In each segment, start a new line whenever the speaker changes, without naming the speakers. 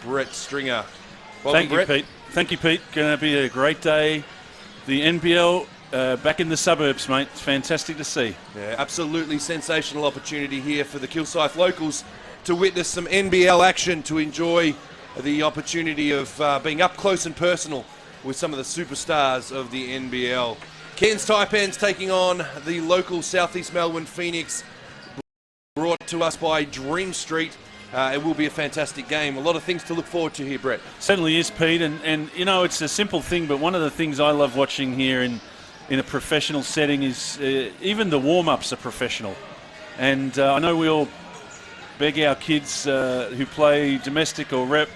Brett Stringer. Welcome,
Thank you,
Brett.
Pete. Thank you, Pete. Going to be a great day. The NBL back in the suburbs, mate. It's fantastic to see.
Yeah, absolutely sensational opportunity here for the Kilsyth locals to witness some NBL action, to enjoy the opportunity of being up close and personal with some of the superstars of the NBL. Cairns Taipans taking on the local Southeast Melbourne Phoenix, brought to us by Dream Street. It will be a fantastic game. A lot of things to look forward to here, Brett.
Certainly is, Pete. And you know, it's a simple thing, but one of the things I love watching here in a professional setting is even the warm-ups are professional. And I know we all beg our kids who play domestic or rep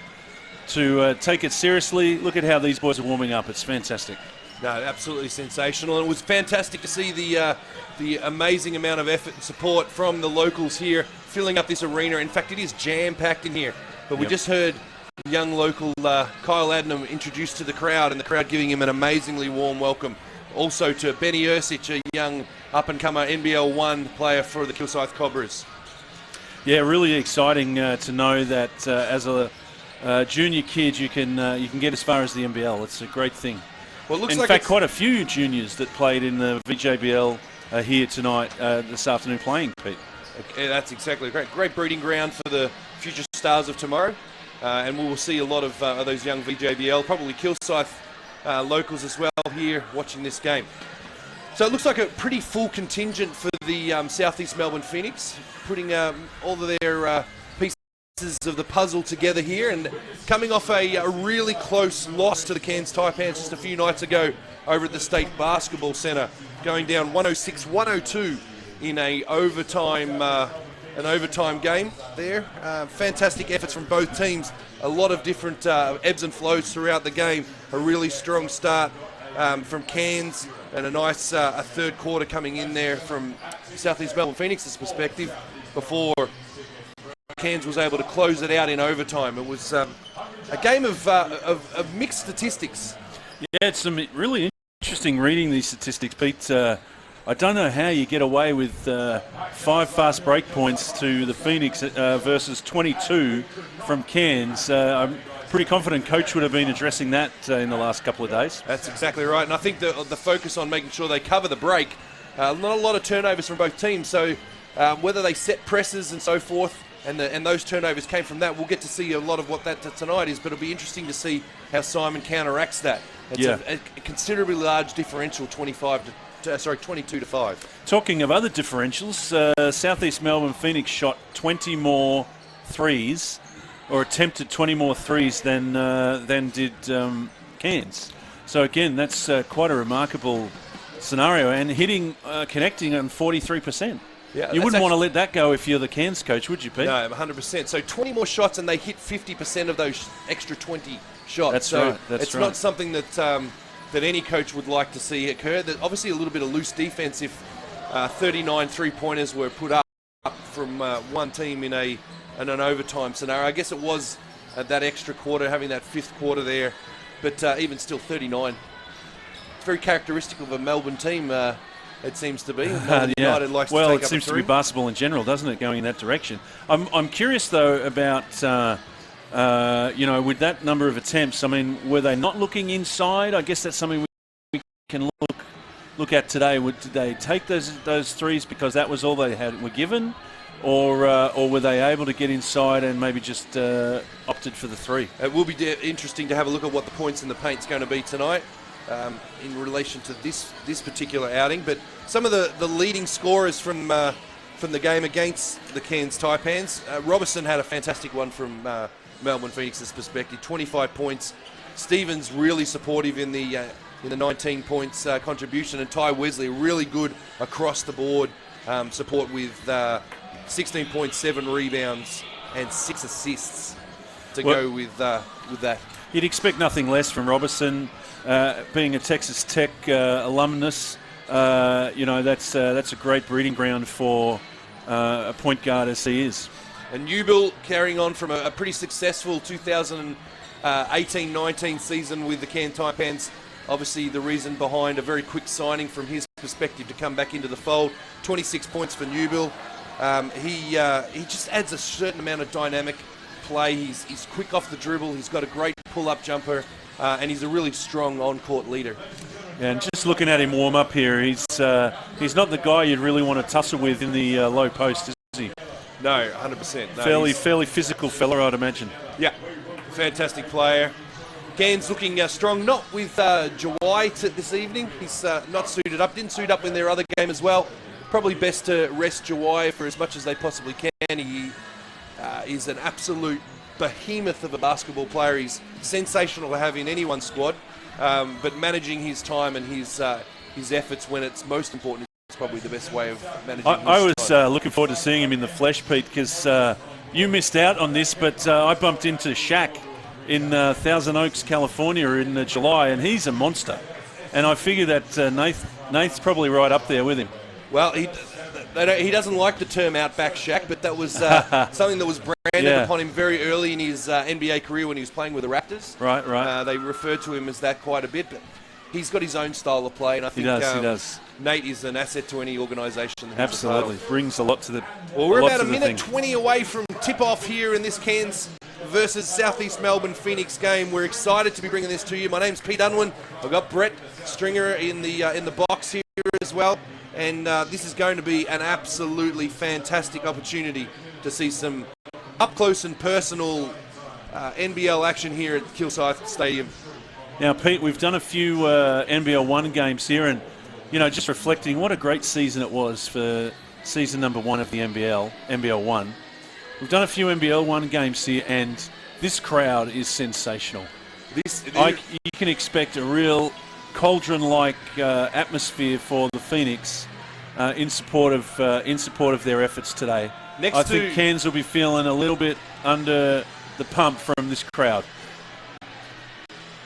to take it seriously. Look at how these boys are warming up. It's fantastic.
No, absolutely sensational. And it was fantastic to see the amazing amount of effort and support from the locals here, filling up this arena. In fact, it is jam-packed in here. But we just heard young local Kyle Adnam introduced to the crowd, and the crowd giving him an amazingly warm welcome. Also to Benny Ursic, a young up-and-comer NBL 1 player for the Kilsyth Cobras.
Yeah, really exciting to know that as a junior kid you can get as far as the NBL. It's a great thing.
Well, it looks
in
like
fact, quite a few juniors that played in the VJBL are here tonight, this afternoon playing, Pete.
Okay, that's exactly great. Great breeding ground for the future stars of tomorrow. And we will see a lot of those young VJBL, probably Kilsyth locals as well here watching this game. So it looks like a pretty full contingent for the Southeast Melbourne Phoenix, putting all of their pieces of the puzzle together here, and coming off a really close loss to the Cairns Taipans just a few nights ago over at the State Basketball Centre, going down 106-102 in an overtime game there. Fantastic efforts from both teams. A lot of different ebbs and flows throughout the game. A really strong start from Cairns, and a nice a third quarter coming in there from Southeast Melbourne Phoenix's perspective before Cairns was able to close it out in overtime. It was a game of mixed statistics.
Yeah, it's some really interesting reading these statistics, Pete. I don't know how you get away with 5 fast break points to the Phoenix versus 22 from Cairns. I'm pretty confident Coach would have been addressing that in the last couple of days.
That's exactly right, and I think the focus on making sure they cover the break, not a lot of turnovers from both teams, so whether they set presses and so forth, and those turnovers came from that, we'll get to see a lot of what that tonight is, but it'll be interesting to see how Simon counteracts that. It's a considerably large differential, 22-5.
Talking of other differentials, Southeast Melbourne Phoenix shot 20 more threes, or attempted 20 more threes than did Cairns. So again, that's quite a remarkable scenario and connecting on 43%.
Yeah,
you wouldn't want to let that go if you're the Cairns coach, would you, Pete?
No, 100%. So 20 more shots and they hit 50% of those extra 20 shots.
That's
so
right. It's
not something that that any coach would like to see occur. There's obviously a little bit of loose defense if 39 three-pointers were put up from one team in an overtime scenario. I guess it was that extra quarter, having that fifth quarter there, but even still 39. It's very characteristic of a Melbourne team, it seems to be. United likes to take
it
up
seems
a
to
three.
be basketball in general, doesn't it, going in that direction? I'm curious, though, about, with that number of attempts, I mean, were they not looking inside? I guess that's something we can look at today. Did they take those threes because that was all they were given? Or were they able to get inside and maybe just opted for the three? It
will be interesting to have a look at what the points in the paint's going to be tonight in relation to this particular outing. But some of the leading scorers from the game against the Cairns Taipans, Robertson had a fantastic one from Melbourne Phoenix's perspective, 25 points. Stevens really supportive in the 19 points contribution, and Ty Wesley really good across the board support with 16.7 rebounds and 6 assists to go with that.
You'd expect nothing less from Robertson, being a Texas Tech alumnus. That's a great breeding ground for a point guard as he is.
And Newbill carrying on from a pretty successful 2018-19 season with the Cairns Taipans. Obviously the reason behind a very quick signing from his perspective to come back into the fold. 26 points for Newbill. He just adds a certain amount of dynamic play. He's quick off the dribble. He's got a great pull-up jumper, and he's a really strong on-court leader.
Yeah, and just looking at him warm up here, he's not the guy you'd really want to tussle with in the low post, is he?
No, 100%. No,
fairly physical fella, I'd imagine.
Yeah, fantastic player. Cairns looking strong, not with Jawai this evening. He's not suited up. Didn't suit up in their other game as well. Probably best to rest Jawai for as much as they possibly can. He is an absolute behemoth of a basketball player. He's sensational to have in anyone's squad, but managing his time and his efforts when it's most important is probably the best way of managing his time.
I was looking forward to seeing him in the flesh, Pete, because you missed out on this, but I bumped into Shaq in Thousand Oaks, California in July, and he's a monster. And I figure that Nath's probably right up there with him.
Well, he doesn't like the term Outback Shaq, but that was something that was branded upon him very early in his NBA career when he was playing with the Raptors.
Right.
They referred to him as that quite a bit, but he's got his own style of play, and I think
he does.
Nate is an asset to any organisation.
Absolutely, brings a lot to the.
Well, we're about a minute 20 away from tip-off here in this Cairns versus Southeast Melbourne Phoenix game. We're excited to be bringing this to you. My name's Pete Unwin. I've got Brett Stringer in the box here as well. And this is going to be an absolutely fantastic opportunity to see some up-close and personal NBL action here at Kilsyth Stadium.
Now, Pete, we've done a few NBL 1 games here, and, just reflecting what a great season it was for season number 1 of the NBL 1. We've done a few NBL 1 games here, and this crowd is sensational. You can expect a real cauldron-like atmosphere for the Phoenix in support of their efforts today. I think Cairns will be feeling a little bit under the pump from this crowd.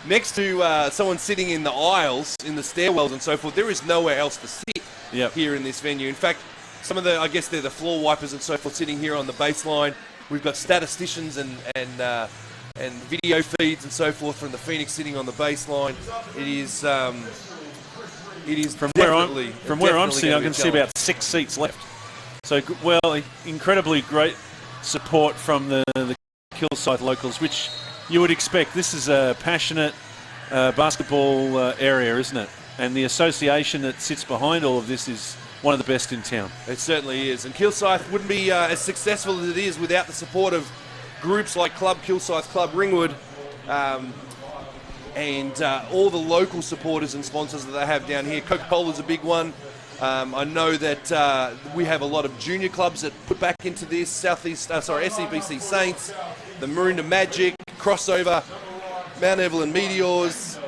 Next to someone sitting in the aisles, in the stairwells and so forth, there is nowhere else to sit here in this venue. In fact, some of they're the floor wipers and so forth sitting here on the baseline. We've got statisticians and video feeds and so forth from the Phoenix sitting on the baseline. It is from where
I'm sitting. I can see about 6 seats left. So, incredibly great support from the Kilsyth locals, which you would expect. This is a passionate basketball area, isn't it? And the association that sits behind all of this is one of the best in town.
It certainly is. And Kilsyth wouldn't be as successful as it is without the support of groups like Club Kilsyth, Club Ringwood, and all the local supporters and sponsors that they have down here. Coca-Cola's a big one. I know that we have a lot of junior clubs that put back into this. SCBC Saints, the Maroondah Magic, Crossover, Mount Evelyn Meteors.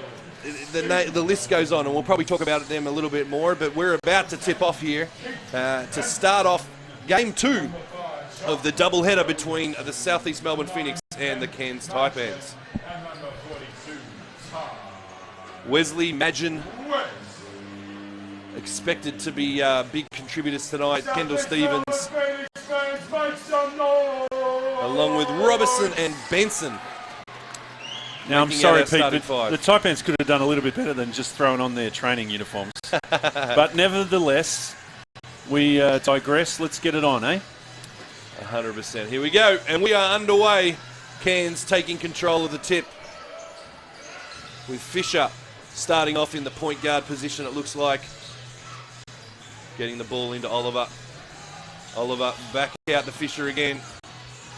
the list goes on, and we'll probably talk about them a little bit more, but we're about to tip off here to start off Game 2 of the doubleheader between the Southeast Melbourne Phoenix and the Cairns Taipans. Wesley, Madgen, expected to be big contributors tonight. Kendall Stevens, along with Robertson and Benson.
Now, I'm sorry, Pete, but the Taipans could have done a little bit better than just throwing on their training uniforms. But nevertheless, we digress. Let's get it on, eh?
100%. Here we go, and we are underway. Cairns taking control of the tip, with Fisher starting off in the point guard position, it looks like. Getting the ball into Oliver. Oliver back out to Fisher again.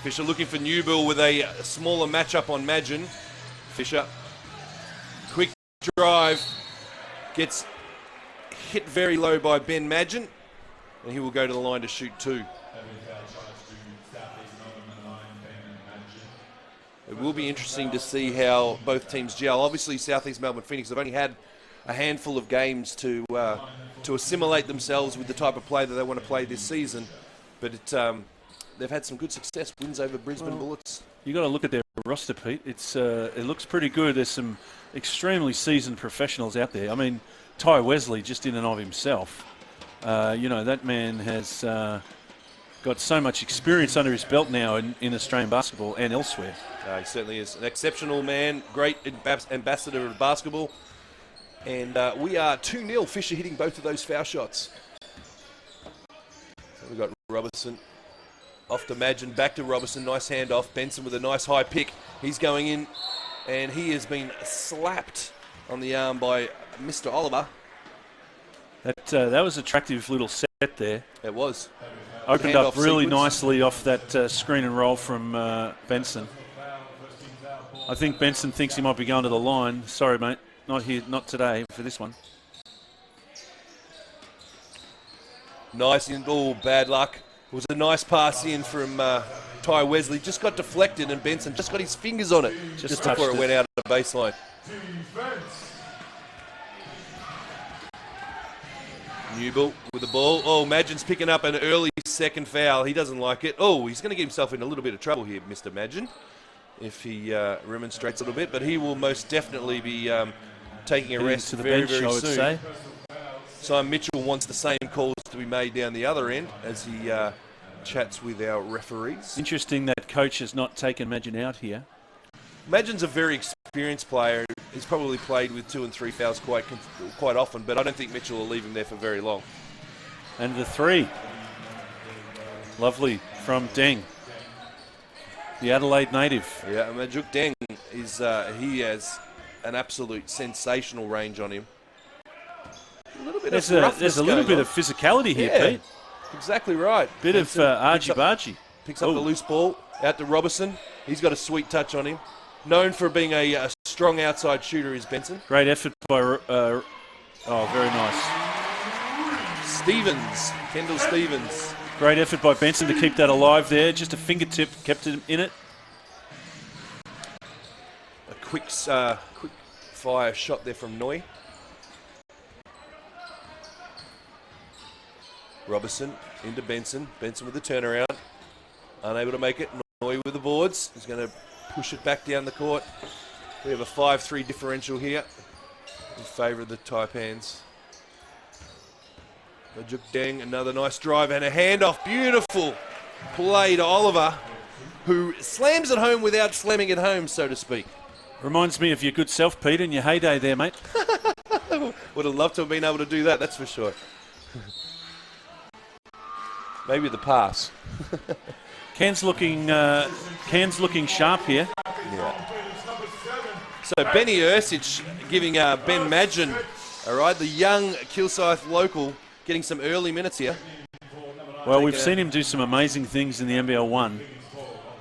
Fisher looking for Newbill with a smaller matchup on Madgen. Fisher, quick drive, gets hit very low by Ben Madgen, and he will go to the line to shoot 2. It will be interesting to see how both teams gel. Obviously, Southeast Melbourne Phoenix have only had a handful of games to assimilate themselves with the type of play that they want to play this season, but they've had some good success, wins over Brisbane Bullets.
You got to look at their roster, Pete. It looks pretty good. There's some extremely seasoned professionals out there. I mean, Ty Wesley, just in and of himself, that man has got so much experience under his belt now in Australian basketball and elsewhere.
He certainly is an exceptional man, great ambassador of basketball. And we are 2-0, Fisher hitting both of those foul shots. So we've got Robertson off to Madgen, back to Robertson, nice handoff. Benson with a nice high pick. He's going in, and he has been slapped on the arm by Mr. Oliver.
That was an attractive little set there.
It was.
Opened up really nicely off that screen and roll from Benson. I think Benson thinks he might be going to the line. Sorry, mate. Not here, not today for this one.
Nice in. Oh, bad luck. It was a nice pass in from Ty Wesley. Just got deflected, and Benson just got his fingers on it just before it went out of the baseline. Newbill with the ball. Oh, Madgen's picking up an early second foul. He doesn't like it. Oh, he's going to get himself in a little bit of trouble here, Mr. Madgen, if he remonstrates a little bit. But he will most definitely be taking a rest very, very soon. Say. Simon Mitchell wants the same calls to be made down the other end as he chats with our referees.
Interesting that coach has not taken Madgen out here.
Madgen's a very experienced player. He's probably played with 2 and 3 fouls quite often, but I don't think Mitchell will leave him there for very long.
And the 3. Lovely from Deng, the Adelaide native.
Yeah, Majuk Deng is he has an absolute sensational range on him.
There's a little bit of physicality here, Pete.
Exactly right.
Bit of argy-bargy.
Picks up the loose ball out to Robertson. He's got a sweet touch on him. Known for being a strong outside shooter is Benson.
Great effort by, very nice.
Stevens, Kendall Stevens.
Great effort by Benson to keep that alive there. Just a fingertip kept him in it.
A quick fire shot there from Noy. Robertson into Benson. Benson with the turnaround. Unable to make it. Noy with the boards. He's going to push it back down the court. We have a 5-3 differential here in favour of the Taipans. Majuk Deng, another nice drive and a handoff. Beautiful play to Oliver, who slams it home without slamming it home, so to speak.
Reminds me of your good self, Pete, in your heyday there, mate.
Would have loved to have been able to do that, that's for sure. Maybe the pass.
Cairns looking sharp here.
Yeah. So Benny Ursic giving Ben Madgen, all right, the young Kilsyth local, getting some early minutes here.
Well, we've seen him do some amazing things in the NBL 1,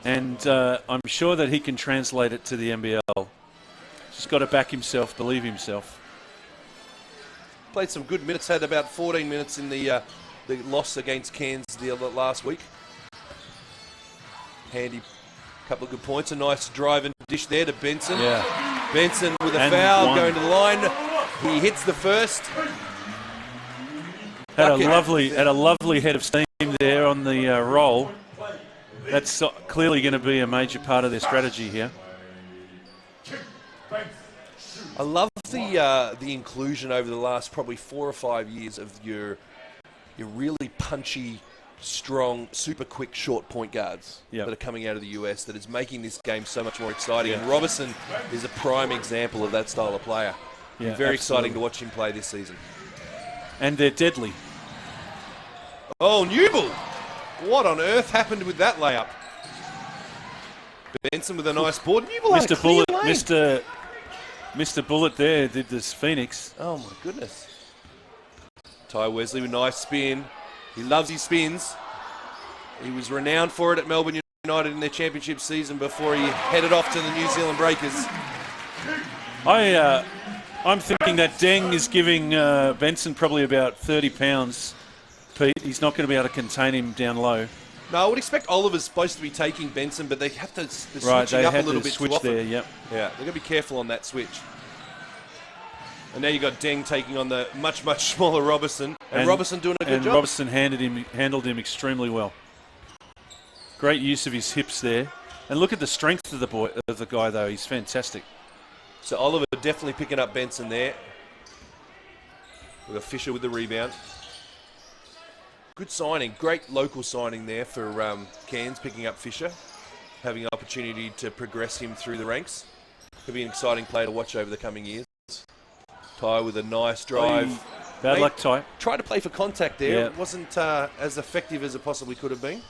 and I'm sure that he can translate it to the NBL. Just got to back himself, believe himself.
Played some good minutes, had about 14 minutes in the loss against Cairns last week. Handy, couple of good points, a nice drive and dish there to Benson.
Yeah.
Benson with a
And
foul
one.
going to the line. He hits the first.
Had a lovely head of steam there on the roll. That's clearly going to be a major part of their strategy here.
I love the inclusion over the last probably 4 or 5 years of your really punchy, strong, super quick short point guards that are coming out of the US that is making this game so much more exciting. And Robertson is a prime example of that style of player.
Yeah,
very exciting to watch him play this season.
And they're deadly.
Oh, Newble! What on earth happened with that layup? Benson with a nice board. Newble had a clear lane.
Mr. Bullet there did this Phoenix.
Oh my goodness. Ty Wesley with a nice spin. He loves his spins. He was renowned for it at Melbourne United in their championship season before he headed off to the New Zealand Breakers.
I'm thinking that Deng is giving Benson probably about 30 pounds, Pete. He's not going to be able to contain him down low.
No, I would expect Oliver's supposed to be taking Benson, but they have to switch
they
up a
had
little
to
bit
switch
too often.
there, yep.
Yeah, they've got to be careful on that switch. And now you've got Deng taking on the much, much smaller Robertson. And Robertson doing a good job.
And Robertson handled him extremely well. Great use of his hips there. And look at the strength of the guy, though. He's fantastic.
So Oliver definitely picking up Benson there. We've got Fisher with the rebound. Good signing. Great local signing there for Cairns, picking up Fisher. Having an opportunity to progress him through the ranks. Could be an exciting player to watch over the coming years. Ty with a nice drive.
Bad luck, Ty.
Tried to play for contact there.
Yeah.
It wasn't as effective as it possibly could have been.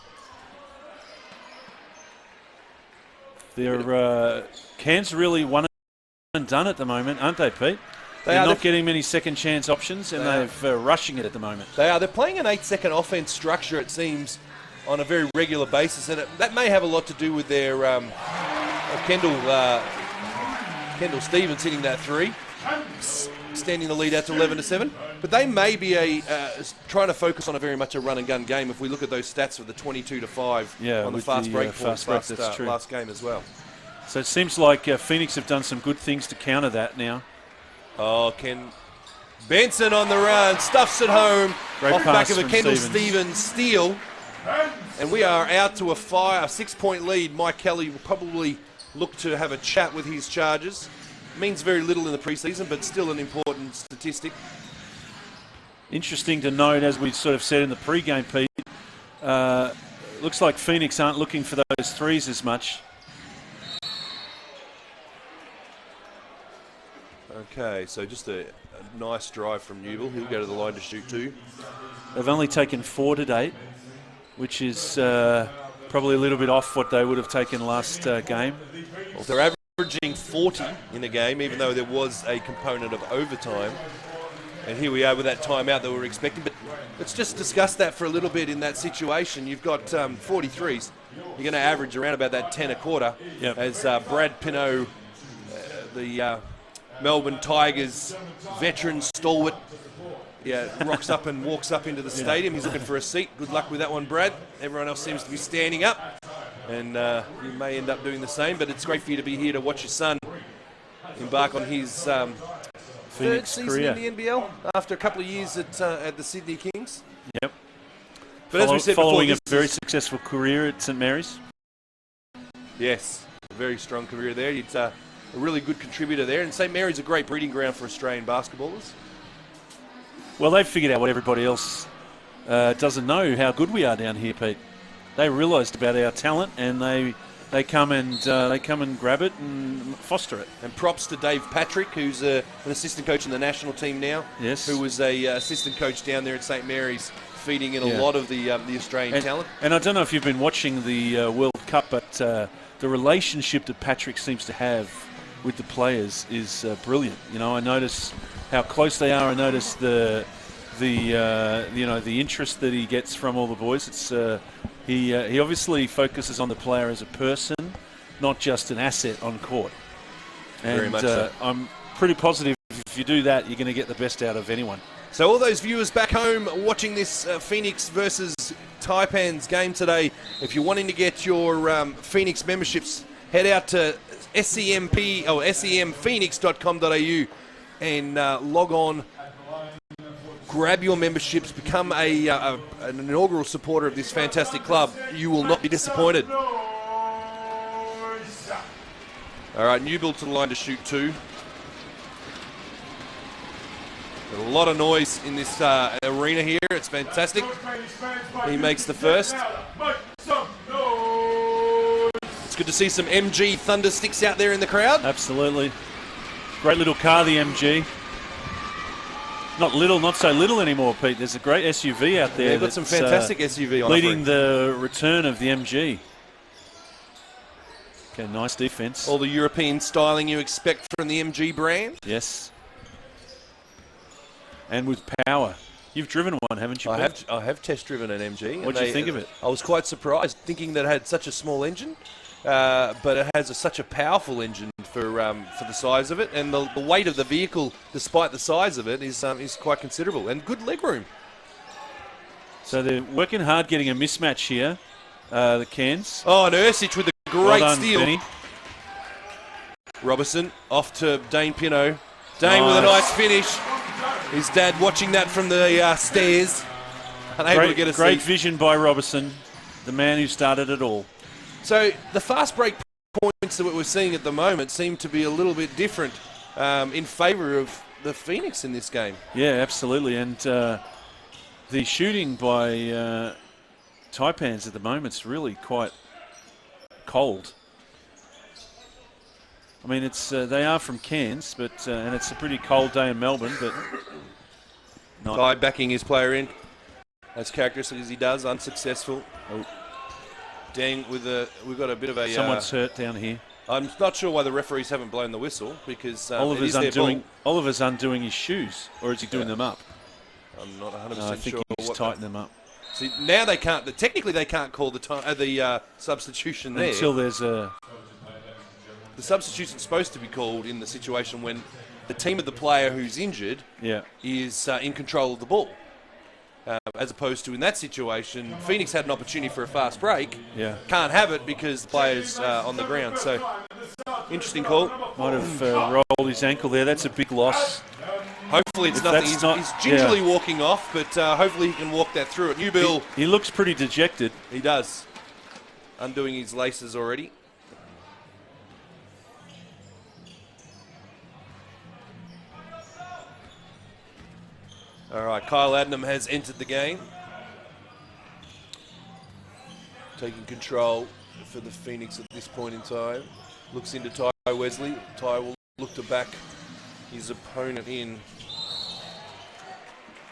Cairns really one and done at the moment, aren't they, Pete? They're not getting many second chance options, and they're rushing it at the moment.
They are. They're playing an 8-second offense structure, it seems, on a very regular basis, and that may have a lot to do with their Kendall Stevens hitting that three, extending the lead out to 11-7. But they may be trying to focus on a very much a run and gun game. If we look at those stats for the 22-5 on the fast break points last game as well.
So it seems like Phoenix have done some good things to counter that now.
Oh, Benson on the run, stuffs it home,
Great
off the back of a
from
Kendall Stevens steal. And we are out to a 6-point lead. Mike Kelly will probably look to have a chat with his Chargers. Means very little in the preseason, but still an important statistic.
Interesting to note, as we sort of said in the pre-game, Pete, looks like Phoenix aren't looking for those threes as much.
Okay, so just a nice drive from Newble. He'll go to the line to shoot two.
They've only taken 4 to date, which is probably a little bit off what they would have taken last game.
Well, they're averaging 40 in a game, even though there was a component of overtime. And here we are with that timeout that we were expecting. But let's just discuss that for a little bit in that situation. You've got 43s. You're going to average around about that 10 a quarter.
Yep.
As Brad Pinot, the Melbourne Tigers veteran stalwart, rocks up and walks up into the stadium. He's looking for a seat. Good luck with that one, Brad. Everyone else seems to be standing up. And you may end up doing the same. But it's great for you to be here to watch your son embark on his third season
career
in the NBL after a couple of years at the Sydney Kings.
Yep.
But as we said
following
before,
a very successful career at St Mary's.
Yes, a very strong career there. It's a really good contributor there. And St Mary's a great breeding ground for Australian basketballers.
Well, they've figured out what everybody else doesn't know, how good we are down here, Pete. They realised about our talent, and they come and grab it and foster it.
And props to Dave Patrick, who's an assistant coach in the national team now.
Yes.
Who was a assistant coach down there at St Mary's, feeding in a lot of the Australian talent.
And I don't know if you've been watching the World Cup, but the relationship that Patrick seems to have with the players is brilliant. You know, I notice how close they are. I notice the interest that he gets from all the boys. It's he obviously focuses on the player as a person, not just an asset on court. And
very much so.
I'm pretty positive if you do that, you're going to get the best out of anyone.
So all those viewers back home watching this Phoenix versus Taipans game today, if you're wanting to get your Phoenix memberships, head out to semphoenix.com.au and log on. Grab your memberships, become an inaugural supporter of this fantastic club. You will not be disappointed. All right, Newbill to the line to shoot 2. A lot of noise in this arena here. It's fantastic. He makes the first. It's good to see some MG Thunder sticks out there in the crowd.
Absolutely. Great little car, the MG. Not little, not so little anymore, Pete. There's a great SUV out there.
Yeah, they've got some fantastic SUV on
leading the return of the MG. Okay, nice defense.
All the European styling you expect from the MG brand.
Yes. And with power. You've driven one, haven't you, Pete?
I have test driven an MG.
What do you think of it?
I was quite surprised, thinking that it had such a small engine, but it has such a powerful engine for the size of it, and the weight of the vehicle, despite the size of it, is quite considerable, and good legroom.
So they're working hard getting a mismatch here, the Cairns.
Oh, and Ursic with a great
Well done,
steal.
Benny.
Robertson off to Dane Pino. Dane with a nice finish. His dad watching that from the stairs. Unable to get a
great
seat.
vision by Robertson, the man who started it all.
So the fast break points that we're seeing at the moment seem to be a little bit different in favour of the Phoenix in this game.
Yeah, absolutely. And the shooting by Taipans at the moment is really quite cold. I mean, it's they are from Cairns, but and it's a pretty cold day in Melbourne. But
Ty backing his player in, as characteristic as he does, unsuccessful.
Oh.
Dang, we've got a bit of a.
Someone's hurt down here.
I'm not sure why the referees haven't blown the whistle, because
Oliver's undoing his shoes, or is he doing them up?
I'm not 100%
I think
sure.
he's tightened them up.
See, now they can't. Technically, they can't call the substitution there
until there's a.
The substitution's supposed to be called in the situation when the team of the player who's injured is in control of the ball. As opposed to in that situation, Phoenix had an opportunity for a fast break.
Yeah.
Can't have it because the player's on the ground. So, interesting call.
Might have rolled his ankle there. That's a big loss.
Hopefully it's nothing. He's gingerly walking off, but hopefully he can walk that through it. Newbill.
He looks pretty dejected.
He does. Undoing his laces already. All right, Kyle Adnam has entered the game. Taking control for the Phoenix at this point in time. Looks into Ty Wesley. Ty will look to back his opponent in.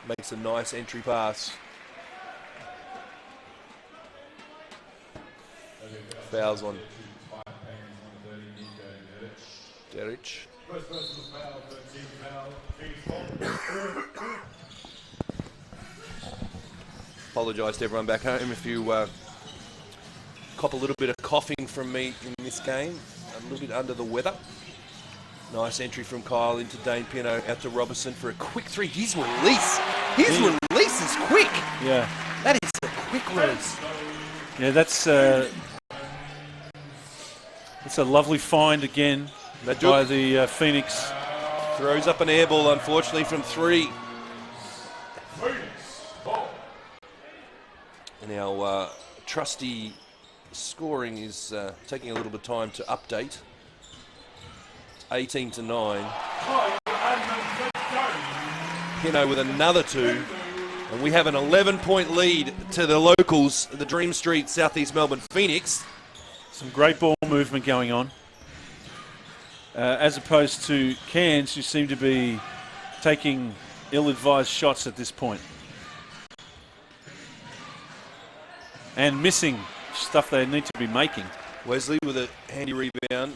Makes a nice entry pass. Fouls on Derich. Apologise to everyone back home if you cop a little bit of coughing from me in this game. A little bit under the weather. Nice entry from Kyle into Dane Pino, out to Robertson for a quick 3. His release is quick.
Yeah.
That is a quick release.
Yeah, that's a lovely find again by the Phoenix.
Throws up an air ball, unfortunately, from 3. And our trusty scoring is taking a little bit of time to update. It's 18-9. Pino with another 2. And we have an 11-point lead to the locals, the Dream Street Southeast Melbourne Phoenix.
Some great ball movement going on. As opposed to Cairns, who seem to be taking ill-advised shots at this point. And missing stuff they need to be making.
Wesley with a handy rebound.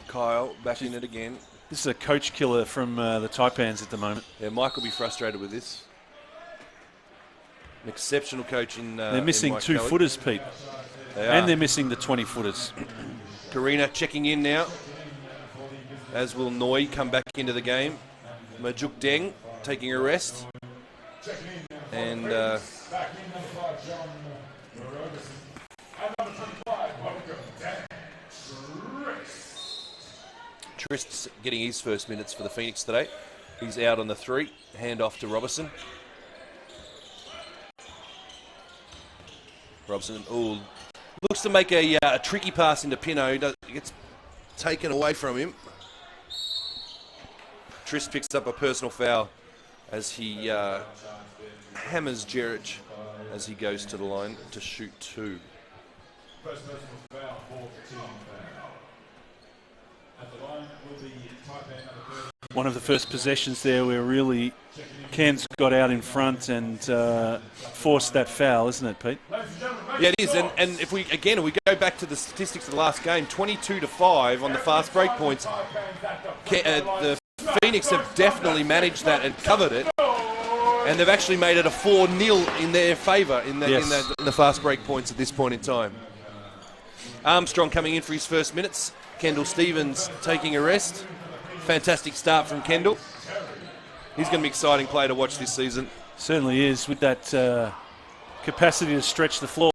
Kyle back in it again.
This is a coach killer from the Taipans at the moment.
Yeah, Mike will be frustrated with this. An exceptional coach in
they're missing 2-footers, Pete. And they're missing the 20-footers.
Karina checking in now. As will Noi come back into the game. Majuk Deng taking a rest. And Trist's getting his first minutes for the Phoenix today. He's out on the 3. Hand off to Robertson. Robertson, looks to make a tricky pass into Pino. It gets taken away from him. Trist picks up a personal foul as he hammers Jerich as he goes to the line to shoot 2.
First personal foul for the team. At the line will be Taipan number 30.
One of the first possessions there where really Cairns got out in front and forced that foul, isn't it, Pete?
Yeah, it is. And if we go back to the statistics of the last game, 22-5 on the fast break points. The Phoenix have definitely managed that and covered it. And they've actually made it a 4-0 in their favour in the fast break points at this point in time. Armstrong coming in for his first minutes. Kendall Stevens taking a rest. Fantastic start from Kendall. He's going to be an exciting player to watch this season.
Certainly is, with that capacity to stretch the floor.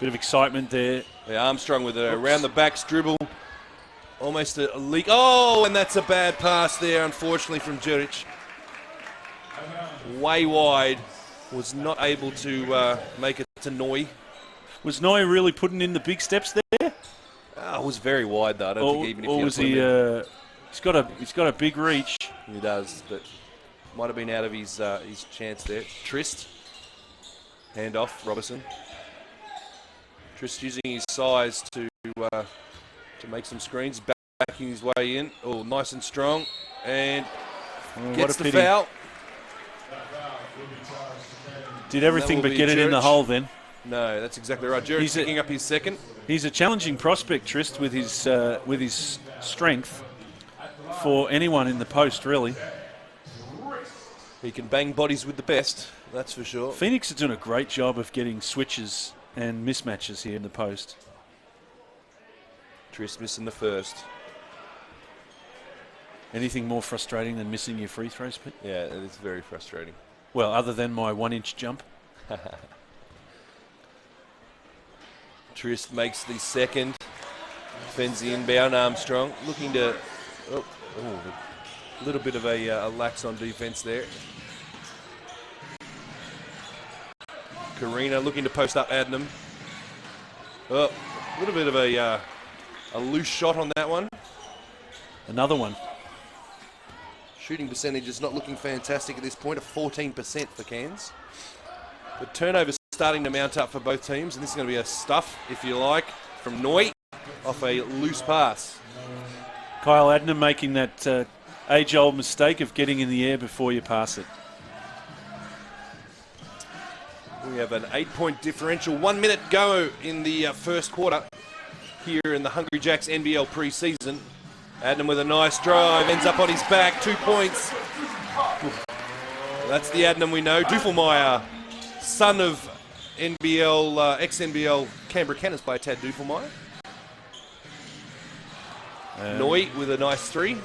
Bit of excitement there.
Yeah, Armstrong with a around the backs dribble. Almost a leak. Oh, and that's a bad pass there, unfortunately, from Juric. Way wide. Was not able to make it to Noy.
Was Noy really putting in the big steps there?
It was very wide, though. I don't think even if
or was he? He's got a big reach.
He does, but might have been out of his chance there. Trist. Hand off, Robertson. Trist using his size to make some screens, backing his way in. Oh, nice and strong, and gets the foul.
Did everything but get it in the hole then.
No, that's exactly right. Jared's picking up his second.
He's a challenging prospect, Trist, with his strength for anyone in the post, really.
He can bang bodies with the best, that's for sure.
Phoenix are doing a great job of getting switches and mismatches here in the post.
Trist missing the first.
Anything more frustrating than missing your free throws, Pete?
Yeah, it is very frustrating.
Well, other than my 1-inch jump.
Trist makes the second. Defends the inbound. Armstrong looking to... a little bit of a lax on defense there. Karina looking to post up Adnam. A little bit of a loose shot on that one.
Another one.
Shooting percentage is not looking fantastic at this point, of 14% for Cairns. The turnovers starting to mount up for both teams, and this is going to be a stuff, if you like, from Noy off a loose pass.
Kyle Adnam making that age-old mistake of getting in the air before you pass it.
We have an 8-point differential. 1 minute go in the first quarter here in the Hungry Jacks NBL preseason. Adnam with a nice drive, ends up on his back, 2 points. That's the Adnam we know. Duffelmeyer, son of NBL, ex-NBL Canberra Cannons player Tad Duffelmeyer. Noy with a nice 3.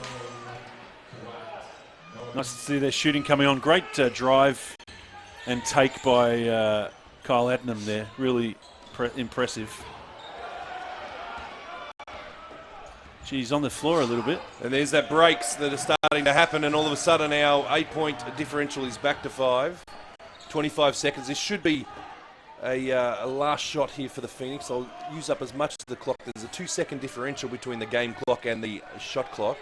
Nice to see their shooting coming on. Great drive and take by Kyle Adnam there. Really impressive. He's on the floor a little bit.
And there's that breaks that are starting to happen, and all of a sudden our 8-point differential is back to 5. 25 seconds. This should be a last shot here for the Phoenix. I'll use up as much of the clock. There's a 2-second differential between the game clock and the shot clock.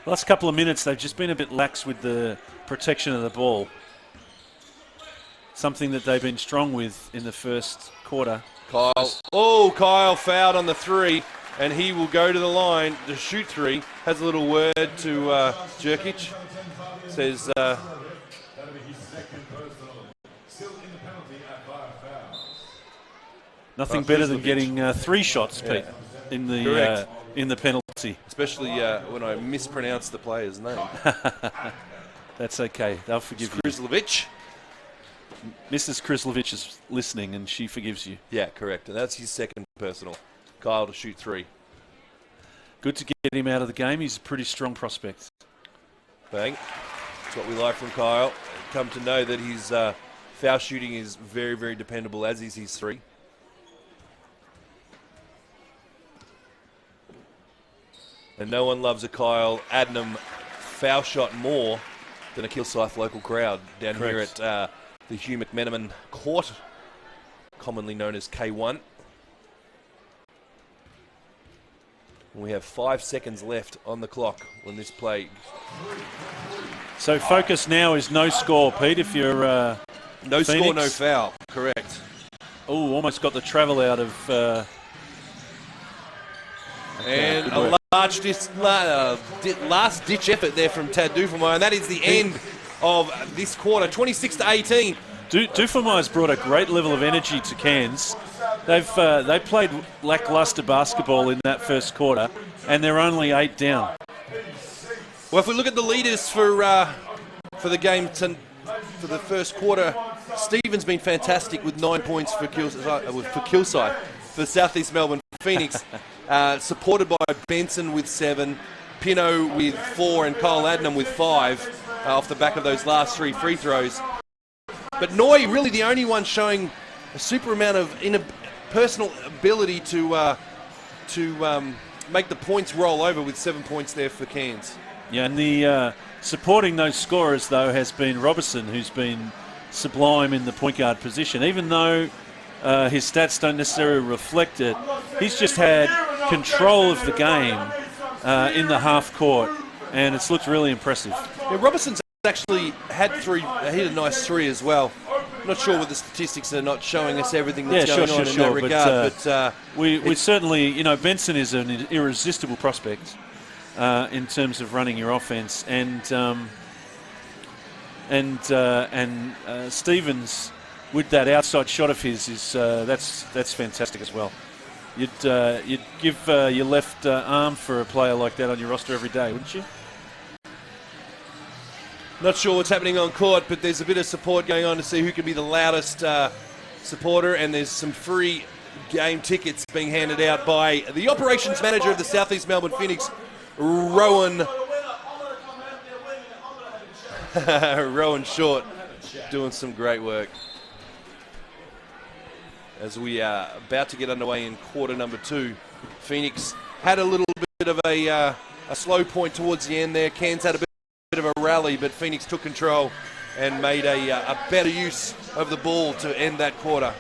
Last couple of minutes, they've just been a bit lax with the protection of the ball. Something that they've been strong with in the first quarter.
Kyle fouled on the 3. And he will go to the line to shoot 3. Has a little word to Jerkic. Says...
nothing better than getting 3 shots, Pete, in the penalty.
Especially when I mispronounce the player's name.
That's okay. They'll forgive you.
Krislovic.
Mrs. Krislovic is listening and she forgives you.
Yeah, correct. And that's his second personal. Kyle to shoot 3.
Good to get him out of the game. He's a pretty strong prospect.
Bang. That's what we like from Kyle. Come to know that he's Foul shooting is very, very dependable, as is his three. And no one loves a Kyle Adnam foul shot more than a Kilsyth local crowd down here at the Hugh McMenamin Court, commonly known as K1. We have 5 seconds left on the clock when this play.
So focus now is no score, Pete, if you're
no
Phoenix.
Score, no foul. Correct.
Oh, almost got the travel out of...
and a large last-ditch effort there from Tad Duffelmeyer, and that is the end of this quarter, 26-18.
Duffelmeyer's brought a great level of energy to Cairns. They played lackluster basketball in that first quarter, and they're only 8 down.
Well, if we look at the leaders for the game for the first quarter, Stephen's been fantastic with 9 points for Kilsyth, for South East Melbourne Phoenix, supported by Benson with 7, Pino with 4, and Kyle Adnam with 5 off the back of those last 3 free throws. But Noi really the only one showing a super amount of personal ability to make the points roll over with 7 points there for Cairns.
Yeah, and the supporting those scorers, though, has been Robertson, who's been sublime in the point guard position. Even though his stats don't necessarily reflect it, he's just had control of the game in the half court, and it's looked really impressive.
Yeah, Robertson's actually hit a nice 3 as well. I'm not sure what the statistics are not showing us everything that's going on in that regard. But
we certainly, you know, Benson is an irresistible prospect in terms of running your offense, and Stevens with that outside shot of his is that's fantastic as well. You'd give your left arm for a player like that on your roster every day, wouldn't you?
Not sure what's happening on court, but there's a bit of support going on to see who can be the loudest supporter, and there's some free game tickets being handed out by the operations manager of the South East Melbourne Phoenix, Rowan Short, doing some great work. As we are about to get underway in quarter number 2, Phoenix had a little bit of a slow point towards the end there. Cairns had a bit of a rally, but Phoenix took control and made a better use of the ball to end that quarter.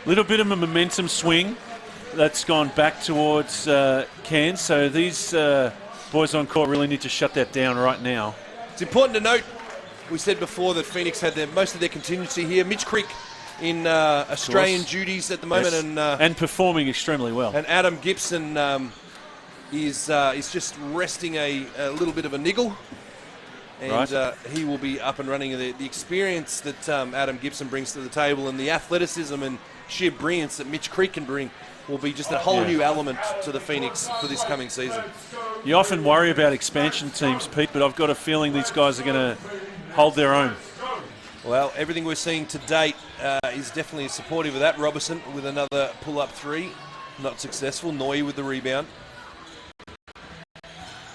Little bit of a momentum swing that's gone back towards Cairns, so these boys on court really need to shut that down right now.
It's important to note, we said before that Phoenix had most of their contingency here. Mitch Creek in Australian duties at the moment,
yes. And performing extremely well.
And Adam Gibson is just resting a little bit of a niggle. And he will be up and running. The experience that Adam Gibson brings to the table, and the athleticism and sheer brilliance that Mitch Creek can bring, will be just a whole new element to the Phoenix for this coming season.
You often worry about expansion teams, Pete, but I've got a feeling these guys are going to hold their own.
Well, everything we're seeing to date is definitely supportive of that. Robertson with another pull-up 3, not successful. Noi with the rebound.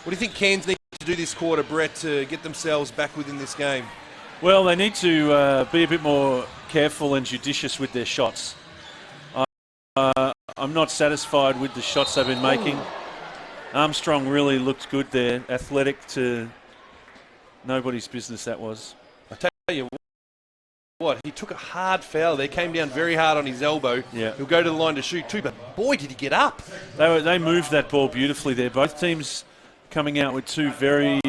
What do you think Cairns need to do this quarter, Brett, to get themselves back within this game?
Well, they need to be a bit more careful and judicious with their shots. I'm not satisfied with the shots they've been making. Armstrong really looked good there. Athletic to nobody's business that was.
I tell you what, he took a hard foul there, came down very hard on his elbow.
Yeah.
He'll go to the line to shoot too, but boy, did he get up.
They moved that ball beautifully there. Both teams coming out with 2 very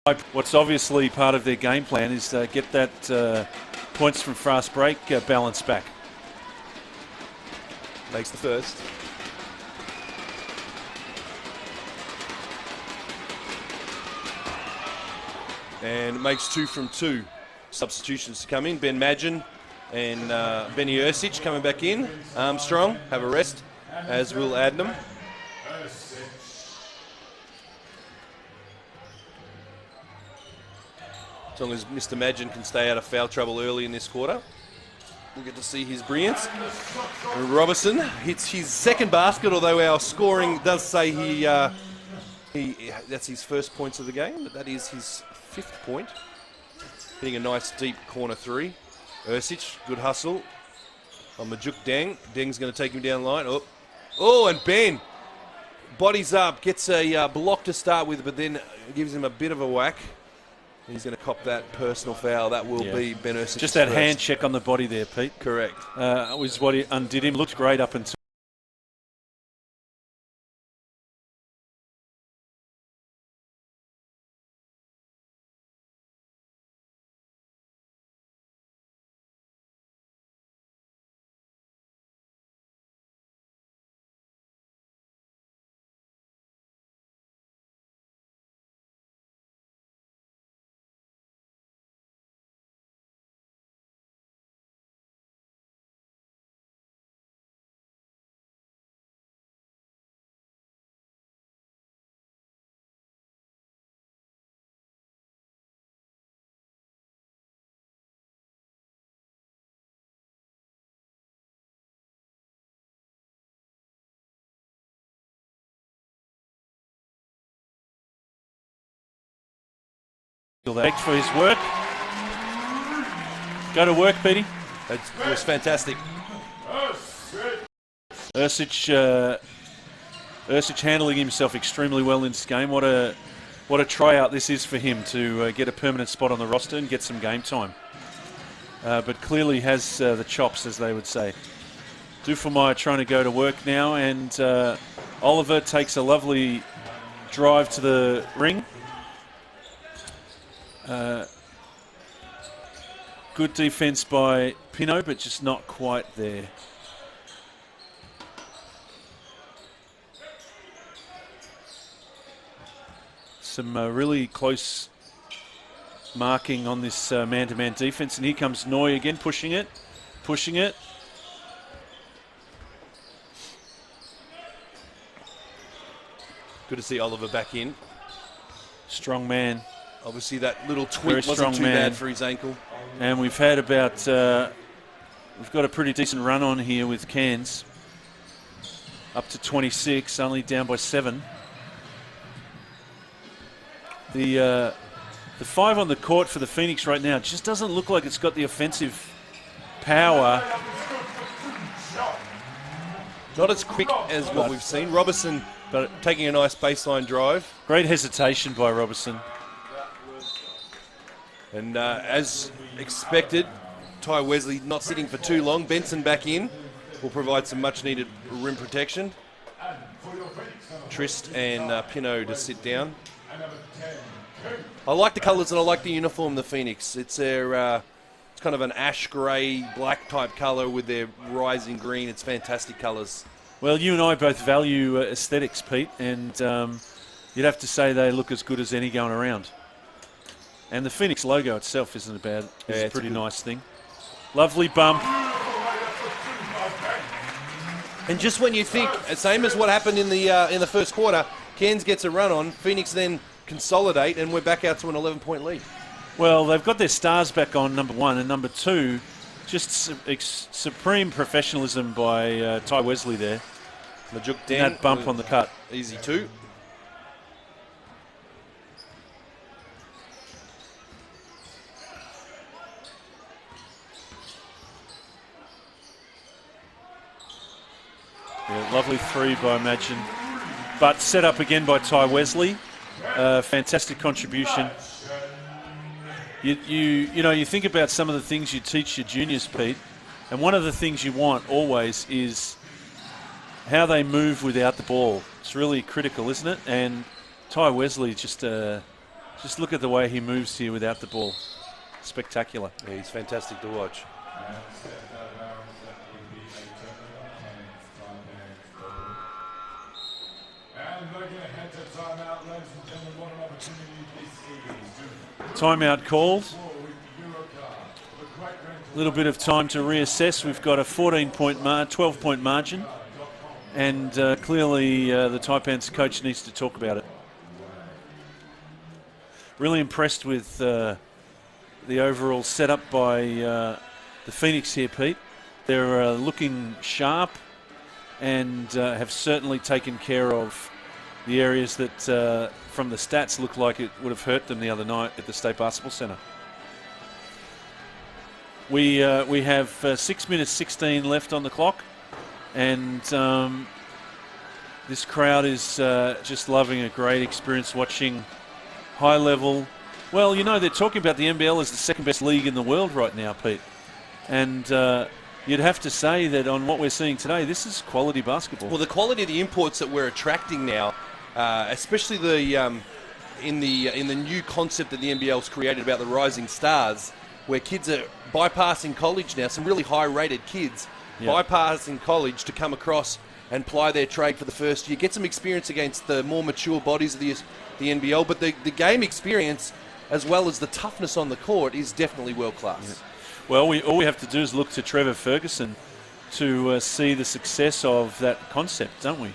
What's obviously part of their game plan is get that points from fast break balance back.
Makes the first. And makes 2 from 2. Substitutions to come in. Ben Madgen and Benny Ursic coming back in. Armstrong have a rest, as will Adnam. As long as Mr. Madgen can stay out of foul trouble early in this quarter, we'll get to see his brilliance. Robertson hits his second basket, although our scoring does say that's his first points of the game, but that is his 5th point. Hitting a nice deep corner 3. Ursic, good hustle on Majuk Deng. Deng's going to take him down the line. Oh, and Ben bodies up, gets a block to start with, but then gives him a bit of a whack. He's going to cop that personal foul. That will be Ben Ursic.
Just that hand check on the body there, Pete.
Correct.
Was what he undid him. Looked great up until. Thanks for his work. Go to work, Petey.
That was fantastic.
Ursic handling himself extremely well in this game. What a tryout this is for him to get a permanent spot on the roster and get some game time. But clearly has the chops, as they would say. Duffelmeyer trying to go to work now, and Oliver takes a lovely drive to the ring. Good defense by Pino, but just not quite there. Some really close marking on this man-to-man defense, and here comes Noy again, pushing it.
Good to see Oliver back in.
Strong man.
Obviously that little tweak wasn't too bad for his ankle.
And we've had about, we've got a pretty decent run on here with Cairns. Up to 26, only down by 7. The 5 on the court for the Phoenix right now just doesn't look like it's got the offensive power.
Not as quick as what we've seen. Robertson but taking a nice baseline drive.
Great hesitation by Robertson.
And as expected, Ty Wesley not sitting for too long. Benson back in will provide some much needed rim protection. Trist and Pino to sit down. I like the colours and I like the uniform, the Phoenix. It's their, it's kind of an ash grey, black type colour with their rising green. It's fantastic colours.
Well, you and I both value aesthetics, Pete, and you'd have to say they look as good as any going around. And the Phoenix logo itself isn't a bad, it's a pretty nice thing. Lovely bump.
And just when you think, same as what happened in the first quarter, Cairns gets a run on, Phoenix then consolidate, and we're back out to an 11-point lead.
Well, they've got their stars back on, number 1, and number 2, just supreme professionalism by Ty Wesley there.
Majuk Deng,
that bump on the cut.
Easy 2.
Yeah, lovely 3 by Madgen. But set up again by Ty Wesley. Fantastic contribution. You know, you think about some of the things you teach your juniors, Pete, and one of the things you want always is how they move without the ball. It's really critical, isn't it? And Ty Wesley just Just look at the way he moves here without the ball. Spectacular.
Yeah, he's fantastic to watch.
Timeout called. A little bit of time to reassess. We've got a 12-point margin, and clearly the Taipans coach needs to talk about it. Really impressed with the overall setup by the Phoenix here, Pete. They're looking sharp and have certainly taken care of the areas that, from the stats, look like it would have hurt them the other night at the State Basketball Centre. We have 6 minutes 16 left on the clock, and this crowd is just loving a great experience watching high level. Well, you know, they're talking about the NBL as the second best league in the world right now, Pete. And you'd have to say that on what we're seeing today, this is quality basketball.
Well, the quality of the imports that we're attracting now, especially in the new concept that the NBL's created about the rising stars, where kids are bypassing college now, some really high-rated kids bypassing college to come across and ply their trade for the first year, get some experience against the more mature bodies of the NBL, but the game experience as well as the toughness on the court is definitely world-class.
Yeah. Well, all we have to do is look to Trevor Ferguson to see the success of that concept, don't we?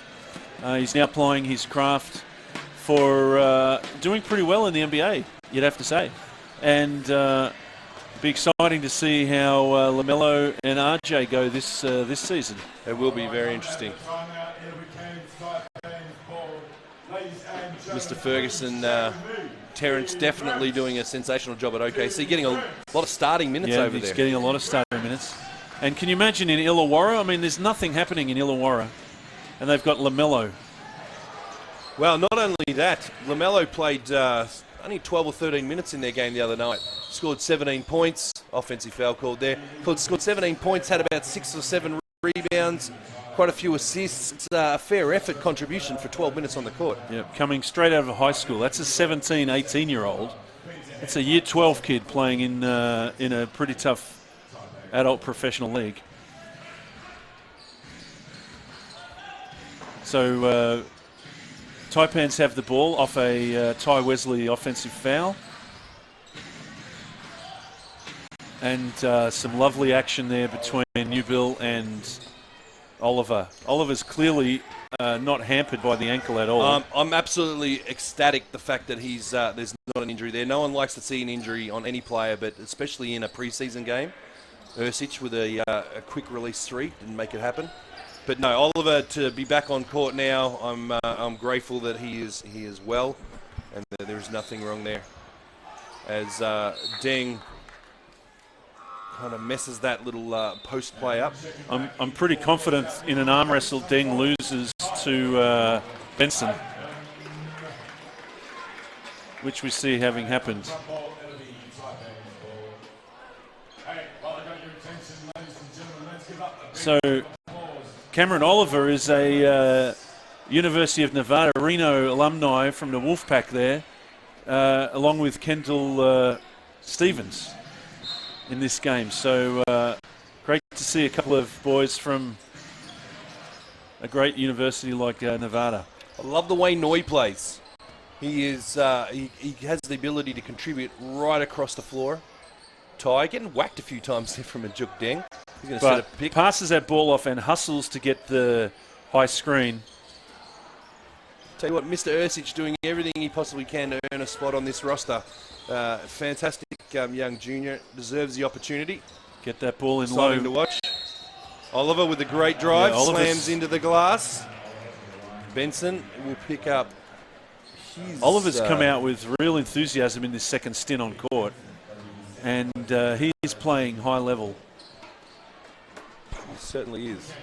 He's now applying his craft for doing pretty well in the NBA, you'd have to say. And be exciting to see how LaMelo and RJ go this season.
It will be very interesting. Mr. Ferguson, Terrence definitely doing a sensational job at OKC, getting a lot of starting minutes over there.
He's getting a lot of starting minutes. And can you imagine in Illawarra? I mean, there's nothing happening in Illawarra, and they've got LaMelo.
Well, not only that, LaMelo played only 12 or 13 minutes in their game the other night. Scored 17 points, offensive foul called there. Scored 17 points, had about 6 or 7 rebounds, quite a few assists. It's a fair effort contribution for 12 minutes on the court.
Yeah, coming straight out of high school. That's a 17, 18-year-old. That's a year 12 kid playing in a pretty tough adult professional league. So Taipans have the ball off a Ty Wesley offensive foul. And some lovely action there between Newbill and Oliver. Oliver's clearly not hampered by the ankle at all.
I'm absolutely ecstatic the fact that there's not an injury there. No one likes to see an injury on any player, but especially in a preseason game. Ursic with a quick release three didn't make it happen. But no, Oliver to be back on court now. I'm grateful that he is well, and that there's nothing wrong there. As Deng kind of messes that little post play up.
I'm pretty confident in an arm wrestle. Deng loses to Benson, which we see having happened. So Cameron Oliver is a University of Nevada, Reno alumni from the Wolfpack there, along with Kendall Stevens in this game. So great to see a couple of boys from a great university like Nevada.
I love the way Noi plays. He is he has the ability to contribute right across the floor. Ty getting whacked a few times there from a Juk Deng. He's going to set a pick.
Passes that ball off and hustles to get the high screen.
Tell you what, Mr. Ursic doing everything he possibly can to earn a spot on this roster. Fantastic young junior, deserves the opportunity.
Get that ball in
Exciting
low.
to watch. Oliver with the great drive, slams into the glass. Benson will pick up his...
Oliver's come out with real enthusiasm in this second stint on court, and he is playing high level.
He certainly is.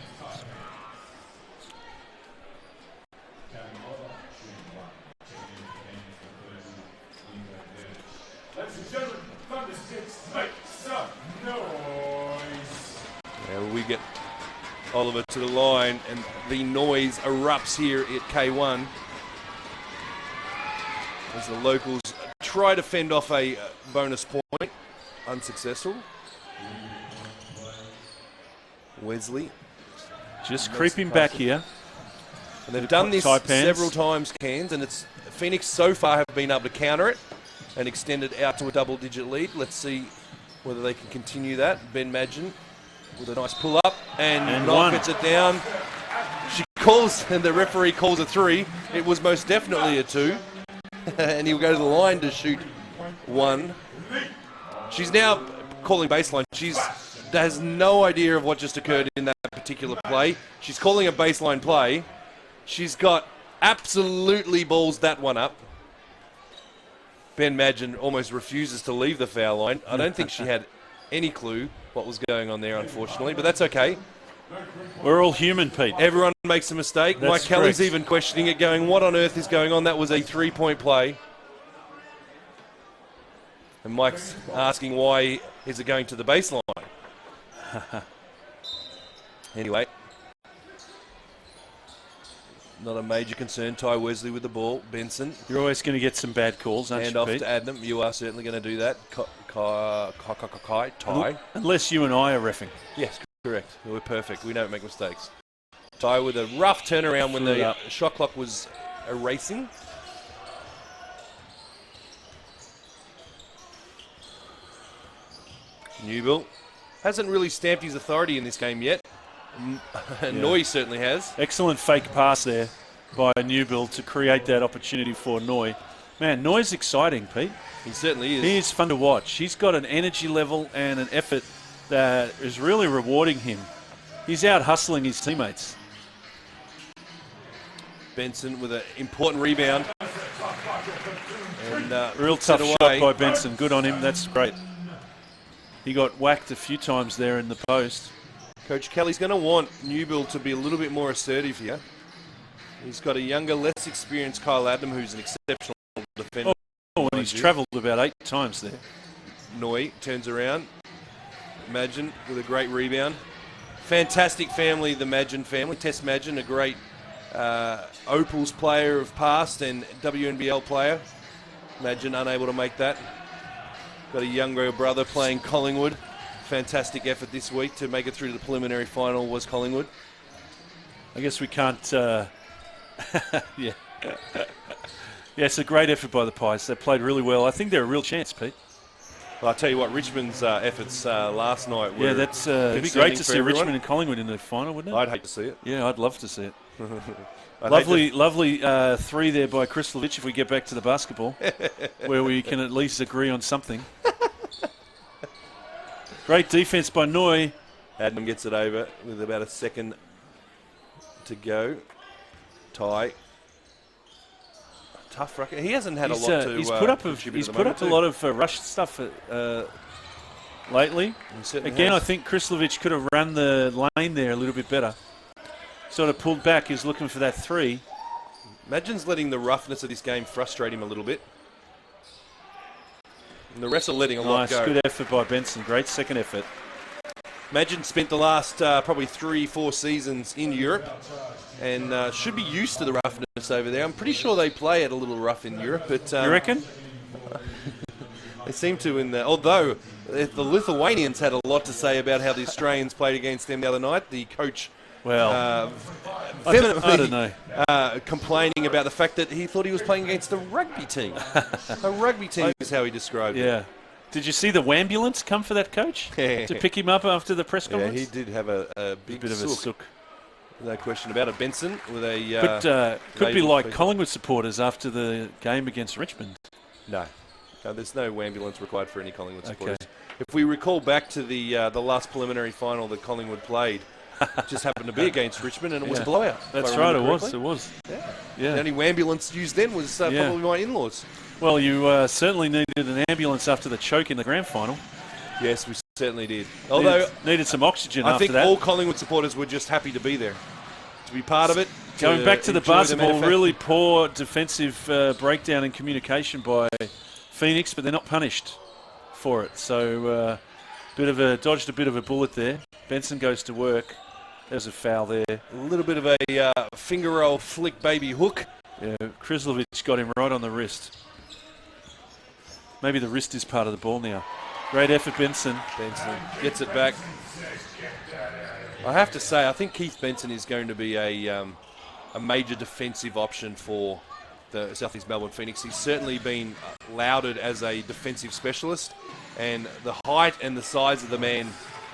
We get Oliver to the line, and the noise erupts here at K1 as the locals try to fend off a bonus point. Unsuccessful. Wesley.
Just creeping back here.
And they've done this
Taipans.
several times, Cairns, and it's Phoenix so far have been able to counter it and extend it out to a double-digit lead. Let's see whether they can continue that. Ben Madgen with a nice pull-up, and Knight gets it down. She calls, and the referee calls a 3. It was most definitely a 2. And he'll go to the line to shoot 1. She's now calling baseline. She has no idea of what just occurred in that particular play. She's calling a baseline play. She's got absolutely balls that one up. Ben Madgen almost refuses to leave the foul line. I don't think she had any clue what was going on there, unfortunately, but that's okay.
We're all human, Pete.
Everyone makes a mistake.
That's
Mike Kelly's
correct.
even questioning it, going, what on earth is going on? That was a 3-point play. And Mike's asking, why is it going to the baseline? Anyway. Not a major concern. Ty Wesley with the ball. Benson.
You're always going to get some bad calls, aren't
Hand
you,
off
Pete?
to Adnam. You are certainly going to do that. Ty.
Unless you and I are reffing.
Yes, correct. We're perfect. We don't make mistakes. Ty with a rough turnaround when the shot clock was erasing. Newbill hasn't really stamped his authority in this game yet. Noy certainly has.
Excellent fake pass there by Newbill to create that opportunity for Noy. Man, Noy's exciting, Pete.
He certainly is.
He is fun to watch. He's got an energy level and an effort that is really rewarding him. He's out hustling his teammates.
Benson with an important rebound. And,
Real tough shot by Benson. Good on him. That's great. He got whacked a few times there in the post.
Coach Kelly's going to want Newbill to be a little bit more assertive here. He's got a younger, less experienced Kyle Adnam, who's an exceptional defender.
Oh, and he's travelled about 8 times there.
Noy turns around. Madgen with a great rebound. Fantastic family, the Madgen family. Tess Madgen, a great Opals player of past and WNBL player. Madgen unable to make that. Got a younger brother playing Collingwood. Fantastic effort this week to make it through to the preliminary final was Collingwood.
I guess we can't... yeah. Yeah, it's a great effort by the Pies. They played really well. I think they're a real chance, Pete.
Well, I'll tell you what, Richmond's efforts last night were...
Yeah, that's it'd be great to see Richmond and Collingwood in the final, wouldn't it?
I'd hate to see it.
Yeah, I'd love to see it. Lovely 3 there by Krislovich if we get back to the basketball, where we can at least agree on something. Great defense by Noy.
Adnam gets it over with about a second to go. Ty. Tough ruck. He hasn't had a lot to
He's put up a lot of rush stuff lately. Again, I think Krislovich could have run the lane there a little bit better. Sort of pulled back. He's looking for that 3.
Madgen's letting the roughness of this game frustrate him a little bit. And the rest are letting a lot go.
Good effort by Benson. Great second effort.
Madgen spent the last probably 3-4 seasons in Europe and should be used to the roughness over there. I'm pretty sure they play it a little rough in Europe. But
you reckon?
They seem to in the... Although the Lithuanians had a lot to say about how the Australians played against them the other night. The coach...
Well, I don't know.
Complaining about the fact that he thought he was playing against a rugby team. A rugby team is how he described it.
Yeah. Did you see the wambulance come for that coach to pick him up after the press conference?
Yeah, he did have a bit of a sook. No question about it. Benson with a...
But could be like Collingwood supporters after the game against Richmond.
No, there's no ambulance required for any Collingwood supporters. Okay. If we recall back to the last preliminary final that Collingwood played, it just happened to be against Richmond, and it was a blowout.
That's right, it was.
Yeah. The only ambulance used then was probably my in-laws.
Well, you certainly needed an ambulance after the choke in the grand final.
Yes, we certainly did. Although
needed some oxygen
after
after that.
I think all Collingwood supporters were just happy to be there, to be part of it.
Going back to the basketball, really poor defensive breakdown and communication by Phoenix, but they're not punished for it. So dodged a bit of a bullet there. Benson goes to work. There's a foul there.
A little bit of a finger roll flick baby hook.
Yeah, Krislovich got him right on the wrist. Maybe the wrist is part of the ball now. Great effort, Benson.
Benson gets it back. I have to say, I think Keith Benson is going to be a major defensive option for the South East Melbourne Phoenix. He's certainly been lauded as a defensive specialist, and the height and the size of the man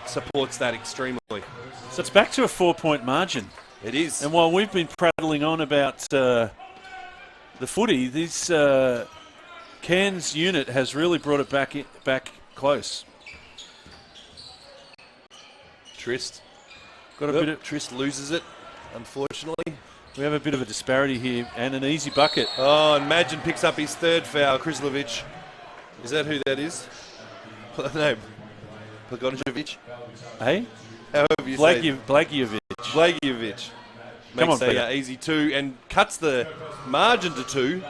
supports that extremely.
So it's back to a 4-point margin.
It is.
And while we've been prattling on about the footy, this Cairns unit has really brought it back close.
Trist.
Got a bit of
Trist loses it, unfortunately.
We have a bit of a disparity here, and an easy bucket.
Oh, and Magin picks up his third foul. Krislovic. Is that who that is? No. Blagojevich.
Hey?
However you say it.
Blagojevich.
Blagojevich.
Come
Makes
on,
a easy 2 and cuts the margin to 2.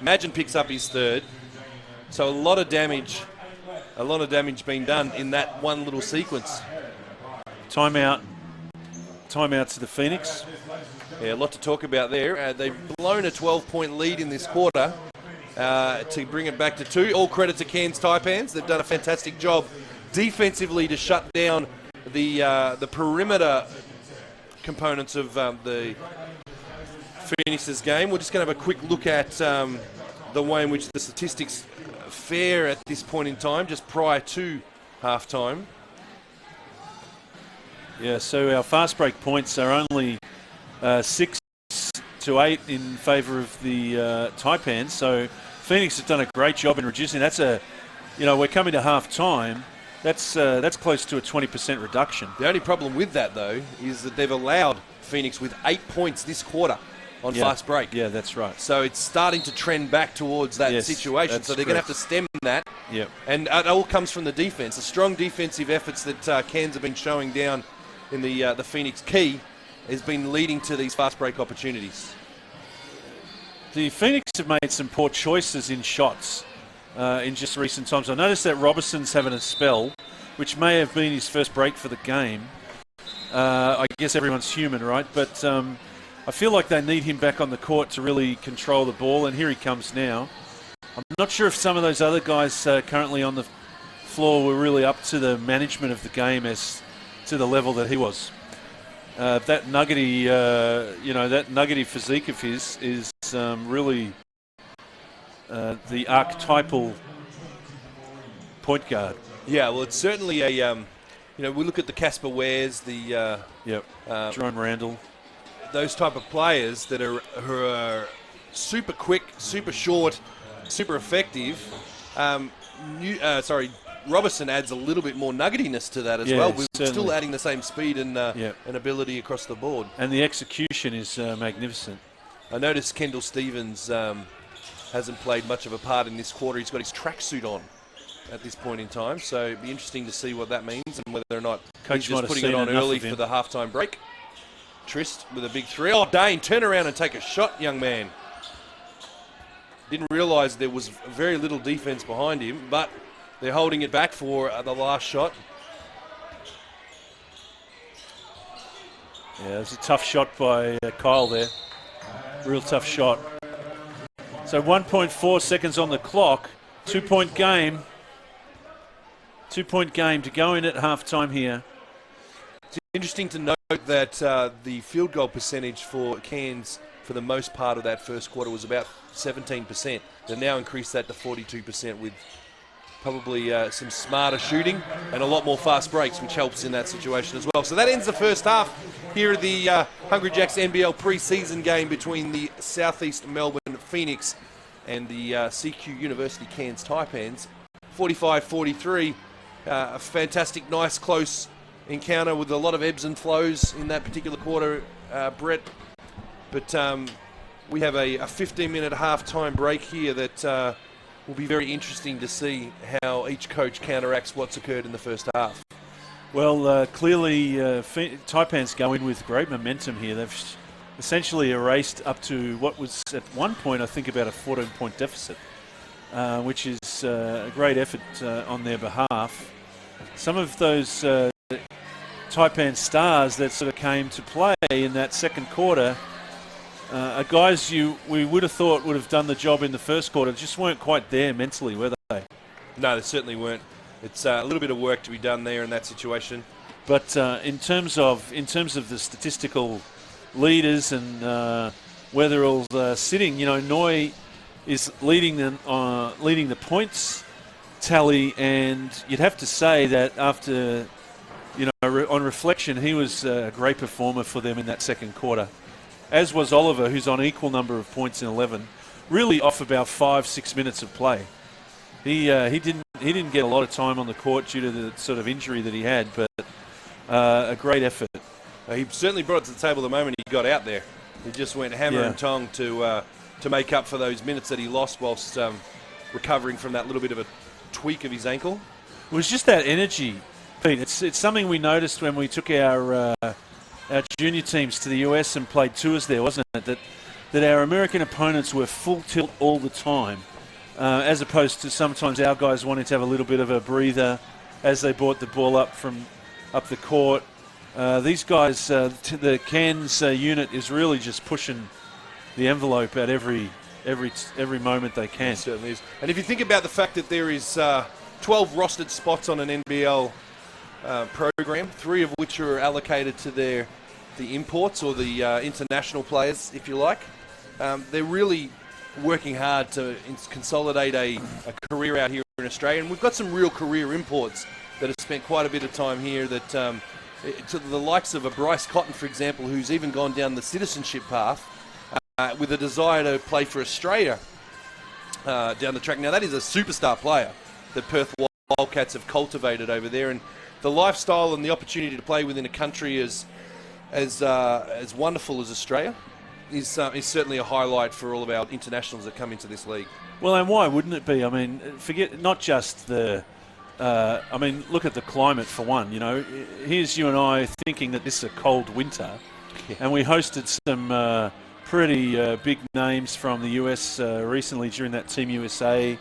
Magin picks up his third. So a lot of damage being done in that one little sequence.
Timeout to the Phoenix.
Yeah, a lot to talk about there. They've blown a 12-point lead in this quarter to bring it back to 2. All credit to Cairns Taipans. They've done a fantastic job defensively to shut down the perimeter components of the Phoenix's game. We're just going to have a quick look at the way in which the statistics fare at this point in time, just prior to halftime.
Yeah, so our fast break points are only 6 to 8 in favour of the Taipans. So Phoenix has done a great job in reducing. We're coming to half time. That's close to a 20% reduction.
The only problem with that, though, is that they've allowed Phoenix with 8 points this quarter on fast break.
Yeah, that's right.
So it's starting to trend back towards that situation. So they're going to have to stem that.
Yep.
And it all comes from the defence. The strong defensive efforts that Cairns have been showing down in the Phoenix key has been leading to these fast break opportunities.
The Phoenix have made some poor choices in shots in just recent times. I noticed that Robertson's having a spell, which may have been his first break for the game. I guess everyone's human, right? But I feel like they need him back on the court to really control the ball, and here he comes now. I'm not sure if some of those other guys currently on the floor were really up to the management of the game as to the level that he was. That nuggety physique of his is really the archetypal point guard.
Yeah, well, it's certainly a, we look at the Casper Wares, the
Jerome Randall,
those type of players that who are super quick, super short, super effective. Robertson adds a little bit more nuggetiness to that as well. We're still adding the same speed and ability across the board.
And the execution is magnificent.
I noticed Kendall Stevens hasn't played much of a part in this quarter. He's got his tracksuit on at this point in time, so it'd be interesting to see what that means and whether or not
Coach
he's just putting it on early for the halftime break. Trist with a big 3. Oh, Dane, turn around and take a shot, young man. Didn't realise there was very little defence behind him, but they're holding it back for the last shot.
Yeah, it was a tough shot by Kyle there. Real tough shot. So 1.4 seconds on the clock. 2-point game. 2-point game to go in at halftime here.
It's interesting to note that the field goal percentage for Cairns for the most part of that first quarter was about 17%. They've now increased that to 42% with probably some smarter shooting and a lot more fast breaks, which helps in that situation as well. So that ends the first half here at the Hungry Jacks NBL preseason game between the Southeast Melbourne Phoenix and the CQ University Cairns Taipans. 45-43, a fantastic, nice, close encounter with a lot of ebbs and flows in that particular quarter, Brett. But we have a 15-minute half-time break here that will be very interesting to see how each coach counteracts what's occurred in the first half.
Well, clearly Taipans go in with great momentum here. They've essentially erased up to what was at one point I think about a 14-point deficit, which is a great effort on their behalf. Some of those Taipan stars that sort of came to play in that second quarter are guys we would have thought would have done the job in the first quarter, just weren't quite there mentally, were they?
No, they certainly weren't. It's a little bit of work to be done there in that situation.
But in terms of the statistical leaders and where they're all sitting, Noi is leading the points tally, and you'd have to say that after, on reflection, he was a great performer for them in that second quarter, as was Oliver, who's on equal number of points in 11, really off about 5-6 minutes of play. He didn't get a lot of time on the court due to the sort of injury that he had, but a great effort.
He certainly brought it to the table the moment he got out there. He just went hammer and tong to make up for those minutes that he lost whilst recovering from that little bit of a tweak of his ankle.
It was just that energy, Pete. It's something we noticed when we took our junior teams to the US and played tours there, wasn't it? That our American opponents were full tilt all the time, as opposed to sometimes our guys wanting to have a little bit of a breather as they brought the ball up the court. These guys, the Cairns unit is really just pushing the envelope at every moment they can.
It certainly is. And if you think about the fact that there is 12 rostered spots on an NBL program, 3 of which are allocated to the imports or the international players, if you like, they're really working hard to consolidate a career out here in Australia. And we've got some real career imports that have spent quite a bit of time here, that to the likes of a Bryce Cotton, for example, who's even gone down the citizenship path with a desire to play for Australia down the track. Now, that is a superstar player that Perth Wildcats have cultivated over there, and the lifestyle and the opportunity to play within a country as wonderful as Australia is certainly a highlight for all of our internationals that come into this league.
Well, and why wouldn't it be? I mean, forget not just the... look at the climate for one. Here's you and I thinking that this is a cold winter, and we hosted some pretty big names from the US recently during that Team USA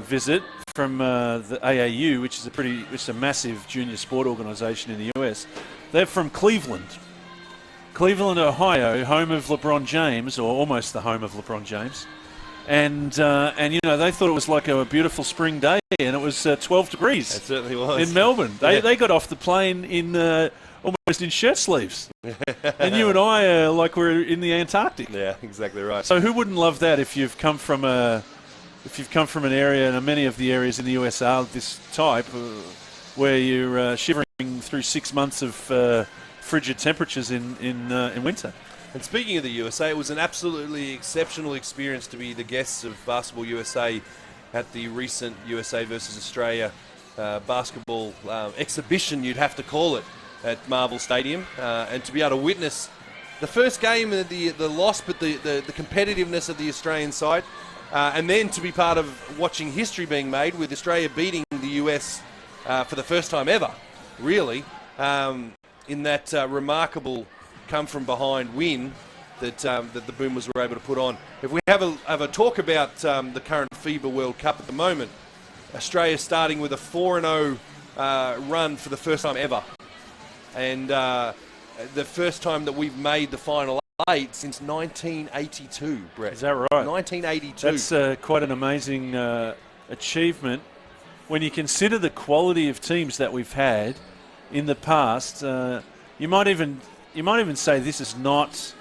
visit from the AAU, which is a massive junior sport organisation in the US. They're from Cleveland, Ohio, home of LeBron James, or almost the home of LeBron James. And they thought it was like a beautiful spring day, and it was 12 degrees.
It certainly was.
In Melbourne. They got off the plane in almost in shirt sleeves. And you and I are like we're in the Antarctic.
Yeah, exactly right.
So who wouldn't love that if you've come from an area, and many of the areas in the US are this type, where you're shivering through 6 months of frigid temperatures in winter.
And speaking of the USA, it was an absolutely exceptional experience to be the guests of Basketball USA at the recent USA versus Australia basketball exhibition, you'd have to call it, at Marvel Stadium, and to be able to witness the first game, the loss, but the competitiveness of the Australian side, and then to be part of watching history being made with Australia beating the US for the first time ever, really, in that remarkable come-from-behind win that the Boomers were able to put on. If we have a talk about the current FIBA World Cup at the moment, Australia starting with a 4-0 run for the first time ever. And the first time that we've made the Final 8 since 1982, Brett.
Is that right?
1982.
That's quite an amazing achievement. When you consider the quality of teams that we've had in the past, you might even say this is not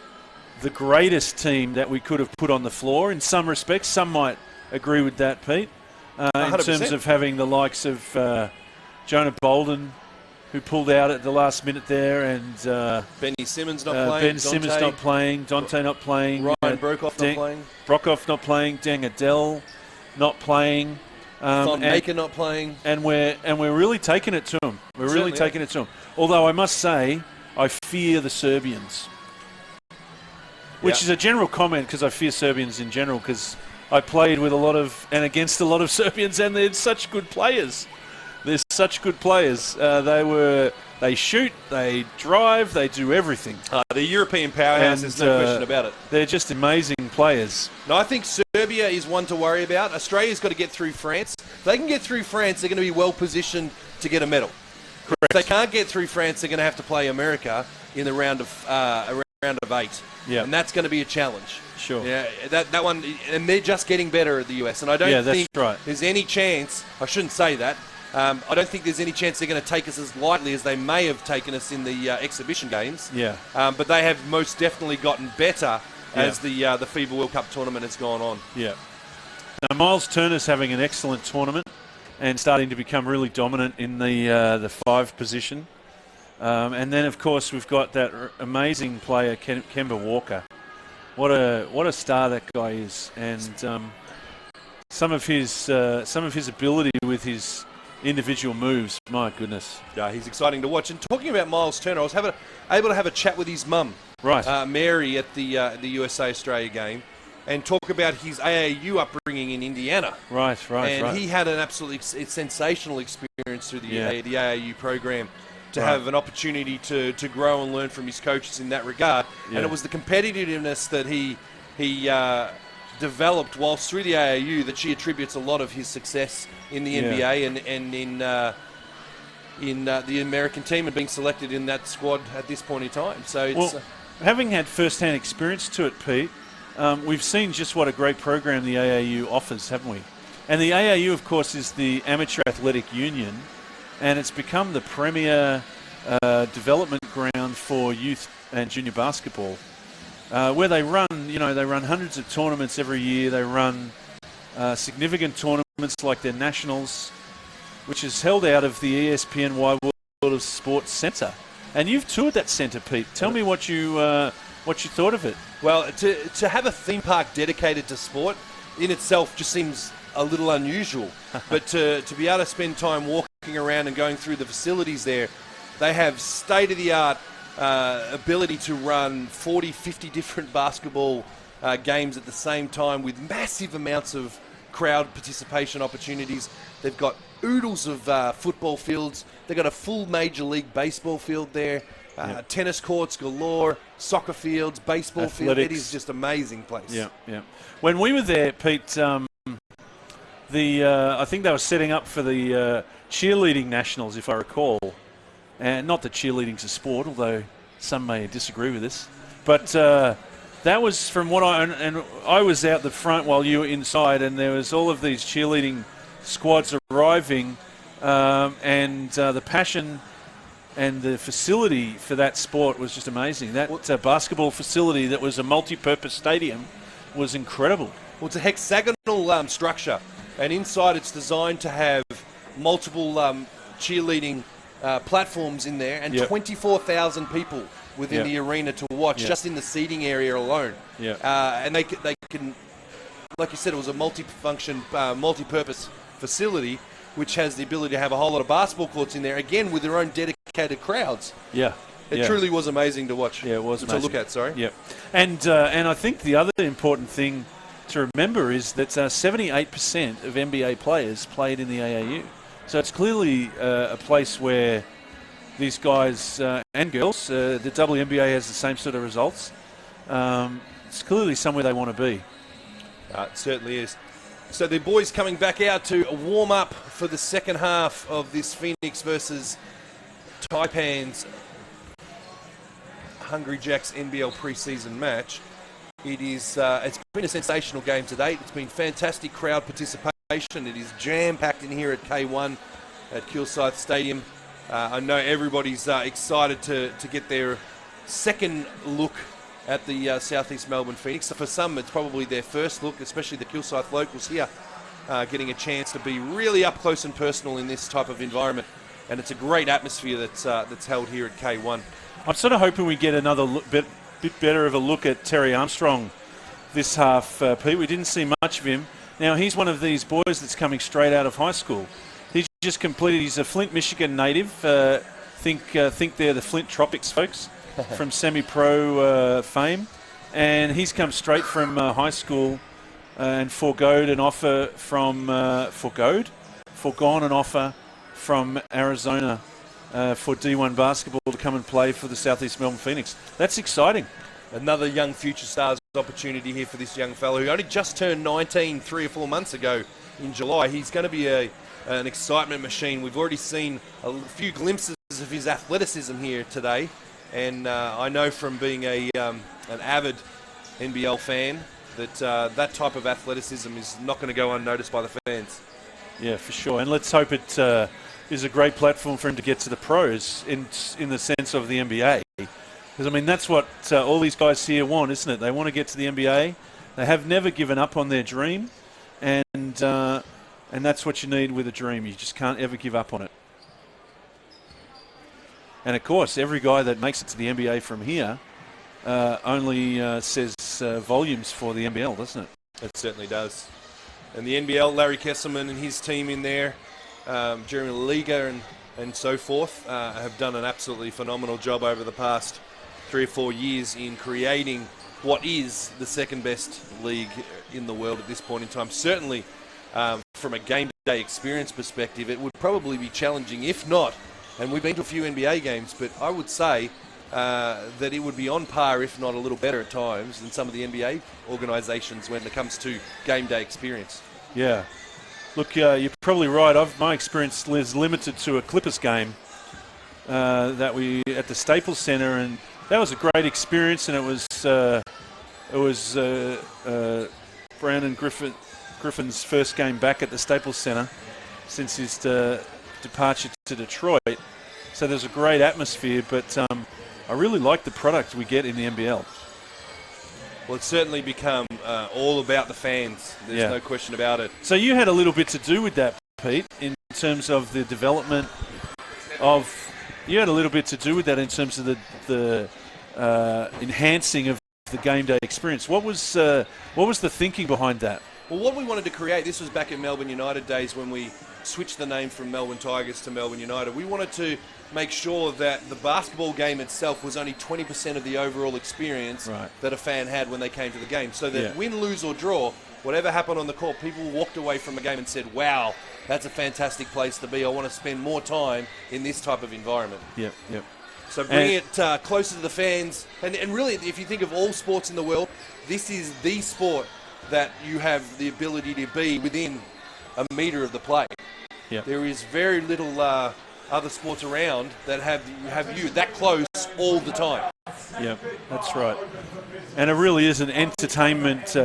the greatest team that we could have put on the floor in some respects. Some might agree with that, Pete, in terms of having the likes of Jonah Bolden, who pulled out at the last minute there, and
Benny Simmons not playing.
Ben Simmons not playing. Dante not playing.
Ryan Brokoff not playing.
Brokoff not playing. Deng Adel not playing.
Thon Maker not playing.
And we're really taking it to them. We're really taking it to them. Although I must say, I fear the Serbians, which is a general comment, because I fear Serbians in general, because I played with against a lot of Serbians, and they're such good players. They're such good players. They shoot, they drive, they do everything.
The European powerhouse, there's no question about it.
They're just amazing players.
No, I think Serbia is one to worry about. Australia's got to get through France. If they can get through France, they're going to be well positioned to get a medal.
Correct.
If they can't get through France, they're going to have to play America in the round of 8.
Yeah.
And that's going to be a challenge.
Sure.
Yeah, that one, and they're just getting better at the US. And I don't think there's any chance, I shouldn't say that, I don't think there's any chance they're going to take us as lightly as they may have taken us in the exhibition games.
Yeah.
But they have most definitely gotten better as the FIBA World Cup tournament has gone on.
Yeah. Now, Miles Turner's having an excellent tournament and starting to become really dominant in the 5 position. And then, of course, we've got that amazing player, Kemba Walker. What a star that guy is, and some of his ability with his individual moves. My goodness.
Yeah, he's exciting to watch. And talking about Miles Turner, I was able to have a chat with his mum, Mary, at the USA Australia game, and talk about his AAU upbringing in Indiana.
Right.
And he had an absolutely sensational experience through the AAU program. To have an opportunity to grow and learn from his coaches in that regard. And it was the competitiveness that he developed whilst through the AAU that she attributes a lot of his success in the NBA and in the American team and being selected in that squad at this point in time. So it's,
having had first-hand experience to it, Pete, we've seen just what a great program the AAU offers, haven't we? And the AAU, of course, is the Amateur Athletic Union, and it's become the premier development ground for youth and junior basketball, where they run hundreds of tournaments every year. They run significant tournaments like their Nationals, which is held out of the ESPN Wide World of Sports Centre. And you've toured that centre, Pete. Tell me what you thought of it.
Well, to have a theme park dedicated to sport in itself just seems a little unusual. But to be able to spend time walking around and going through the facilities there, they have state-of-the-art ability to run 40, 50 different basketball games at the same time with massive amounts of crowd participation opportunities. They've got oodles of football fields. They've got a full Major League Baseball field there, tennis courts galore, soccer fields, baseball field. It is just an amazing place.
Yeah. When we were there, Pete, I think they were setting up for the cheerleading nationals, if I recall. And not that cheerleading's a sport, although some may disagree with this. But that was from what I was out the front while you were inside, and there was all of these cheerleading squads arriving, and the passion and the facility for that sport was just amazing. That basketball facility that was a multi-purpose stadium was incredible.
Well, it's a hexagonal structure, and inside it's designed to have multiple cheerleading platforms in there, and 24,000 people within the arena to watch, just in the seating area alone. And they can, like you said, it was a multi-function, multi-purpose facility, which has the ability to have a whole lot of basketball courts in there, again with their own dedicated crowds. It truly was amazing to watch.
It was amazing.
To look at, sorry.
And I think the other important thing to remember is that 78% of NBA players played in the AAU. So it's clearly a place where these guys and girls, the WNBA has the same sort of results. It's clearly somewhere they want to be.
It certainly is. So the boys coming back out to warm up for the second half of this Phoenix versus Taipans Hungry Jacks NBL preseason match. It's been a sensational game to date. It's been fantastic crowd participation. It is jam-packed in here at K1 at Kilsyth Stadium. I know everybody's excited to get their second look at the Southeast Melbourne Phoenix. So for some, it's probably their first look, especially the Kilsyth locals here, getting a chance to be really up close and personal in this type of environment. And it's a great atmosphere that's held here at K1.
I'm sort of hoping we get another bit better of a look at Terry Armstrong this half, Pete. We didn't see much of him. Now, he's one of these boys that's coming straight out of high school. He's just completed, he's a Flint, Michigan native. Think they're the Flint Tropics folks from semi-pro fame. And he's come straight from high school and foregone an offer from Arizona for D1 basketball to come and play for the Southeast Melbourne Phoenix. That's exciting.
Another young future stars opportunity here for this young fellow who only just turned 19 3 or 4 months ago in July. He's going to be an excitement machine. We've already seen a few glimpses of his athleticism here today, and I know from being an avid NBL fan that that type of athleticism is not going to go unnoticed by the fans.
Yeah, for sure. And let's hope it is a great platform for him to get to the pros in the sense of the NBA. Because, I mean, that's what all these guys here want, isn't it? They want to get to the NBA. They have never given up on their dream. And that's what you need with a dream. You just can't ever give up on it. And, of course, every guy that makes it to the NBA from here only says volumes for the NBL, doesn't it?
It certainly does. And the NBL, Larry Kesselman and his team in there, Jeremy Liga and so forth, have done an absolutely phenomenal job over the past 3 or 4 years in creating what is the second best league in the world at this point in time. Certainly, from a game day experience perspective, it would probably be challenging, if not, and we've been to a few NBA games, but I would say that it would be on par, if not a little better at times, than some of the NBA organisations when it comes to game day experience.
Yeah. Look, you're probably right. My experience is limited to a Clippers game that we at the Staples Center, and that was a great experience. And it was Brandon Griffin's first game back at the Staples Center since his departure to Detroit. So there's a great atmosphere, but I really like the product we get in the NBL.
Well, it's certainly become all about the fans. There's no question about it.
So you had a little bit to do with that, Pete, in terms of the development of. You had a little bit to do with that in terms of the enhancing of the game day experience. What was the thinking behind that?
Well, what we wanted to create, this was back in Melbourne United days when we switched the name from Melbourne Tigers to Melbourne United. We wanted to make sure that the basketball game itself was only 20% of the overall experience that a fan had when they came to the game. So that win, lose or draw, whatever happened on the court, people walked away from a game and said, wow, that's a fantastic place to be. I want to spend more time in this type of environment.
Yep.
So bring it closer to the fans. And really, if you think of all sports in the world, this is the sport that you have the ability to be within a metre of the play.
Yep.
There is very little other sports around that have you that close all the time.
Yep, that's right. And it really is an entertainment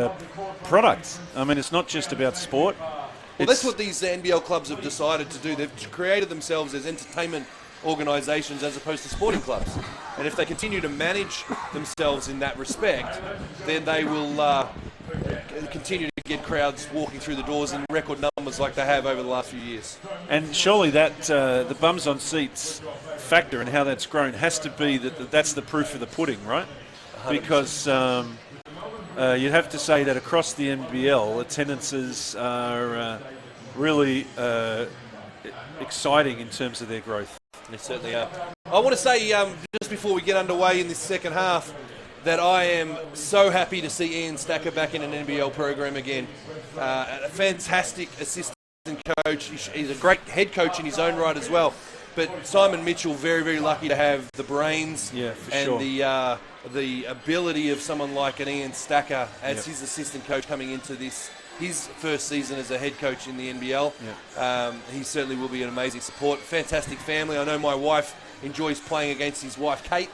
product. I mean, it's not just about sport.
Well, that's what these NBL clubs have decided to do. They've created themselves as entertainment organisations as opposed to sporting clubs. And if they continue to manage themselves in that respect, then they will continue to get crowds walking through the doors in record numbers like they have over the last few years.
And surely that the bums on seats factor and how that's grown has to be that's the proof of the pudding, right? 100%. Because you'd have to say that across the NBL, attendances are really exciting in terms of their growth.
They certainly are. I want to say, just before we get underway in this second half, that I am so happy to see Ian Stacker back in an NBL program again. A fantastic assistant coach. He's a great head coach in his own right as well. But Simon Mitchell, very, very lucky to have the brains and the ability of someone like an Ian Stacker as his assistant coach coming into his first season as a head coach in the NBL. He certainly will be an amazing support. Fantastic family. I know my wife enjoys playing against his wife, Kate,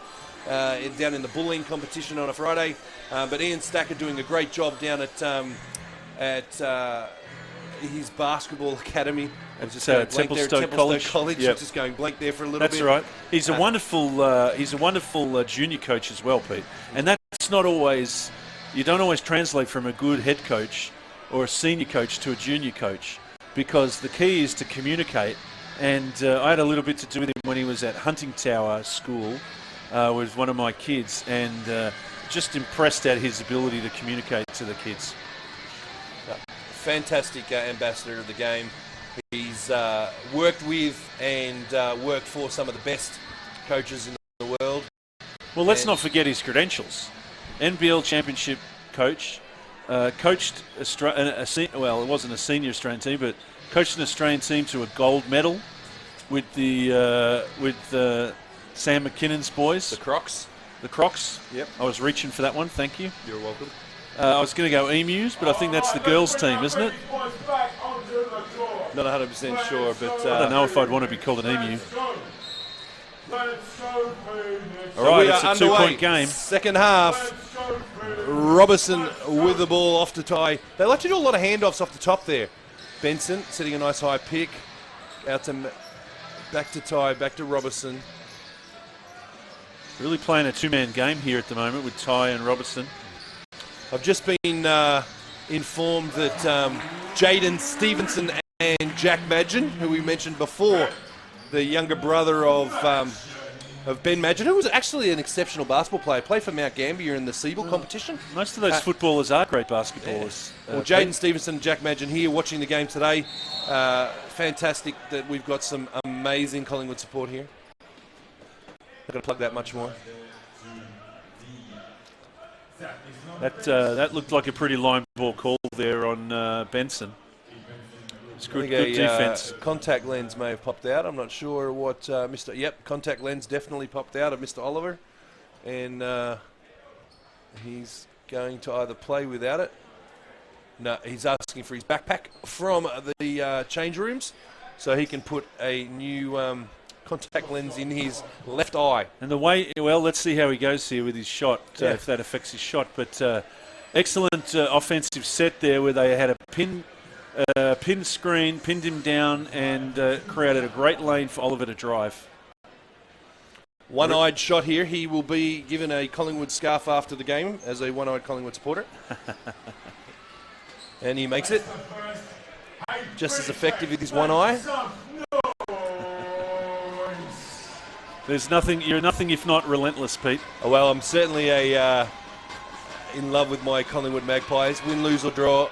down in the bullying competition on a Friday. But Ian Stacker doing a great job down at his basketball academy.
Templestowe College.
Yep. Just going blank there for a little bit.
That's right. He's a wonderful junior coach as well, Pete. And that's not always. You don't always translate from a good head coach or a senior coach to a junior coach, because the key is to communicate. And I had a little bit to do with him when he was at Hunting Tower School with one of my kids, and just impressed at his ability to communicate to the kids.
Fantastic ambassador of the game. He's worked with and worked for some of the best coaches in the world.
Well, let's not forget his credentials. NBL championship coach, coached it wasn't a senior Australian team, but coached an Australian team to a gold medal with Sam McKinnon's boys.
The Crocs.
The Crocs.
Yep.
I was reaching for that one. Thank you.
You're welcome.
I was going to go Emus, but I think that's the girls' team, isn't it?
Not 100% sure, but
I don't know if I'd want to be called an Emu.
All
right, it's a 2-point game.
Second half. Robertson with the ball off to Ty. They like to do a lot of handoffs off the top there. Benson setting a nice high pick. Out to back to Ty, back to Robertson.
Really playing a two-man game here at the moment with Ty and Robertson.
I've just been informed that Jaden Stevenson and Jack Madgen, who we mentioned before, the younger brother of Ben Madgen, who was actually an exceptional basketball player, played for Mount Gambier in the Siebel competition.
Most of those footballers are great basketballers.
Yeah. Well, Jaden Stevenson and Jack Madgen here watching the game today. Fantastic that we've got some amazing Collingwood support here. I've got to plug that much more.
That looked like a pretty line ball call there on Benson. It's good defense.
Contact lens may have popped out. I'm not sure what Mr. Yep, contact lens definitely popped out of Mr. Oliver. And he's going to either play without it. No, he's asking for his backpack from the change rooms so he can put a new contact lens in his left eye.
And the way, well, let's see how he goes here with his shot, if that affects his shot. But excellent offensive set there where they had a pin screen, pinned him down, and created a great lane for Oliver to drive.
One-eyed shot here. He will be given a Collingwood scarf after the game as a one-eyed Collingwood supporter. And he makes it. Just as effective with his one eye.
There's nothing. You're nothing if not relentless, Pete.
Oh, well, I'm certainly in love with my Collingwood Magpies. Win, lose or draw.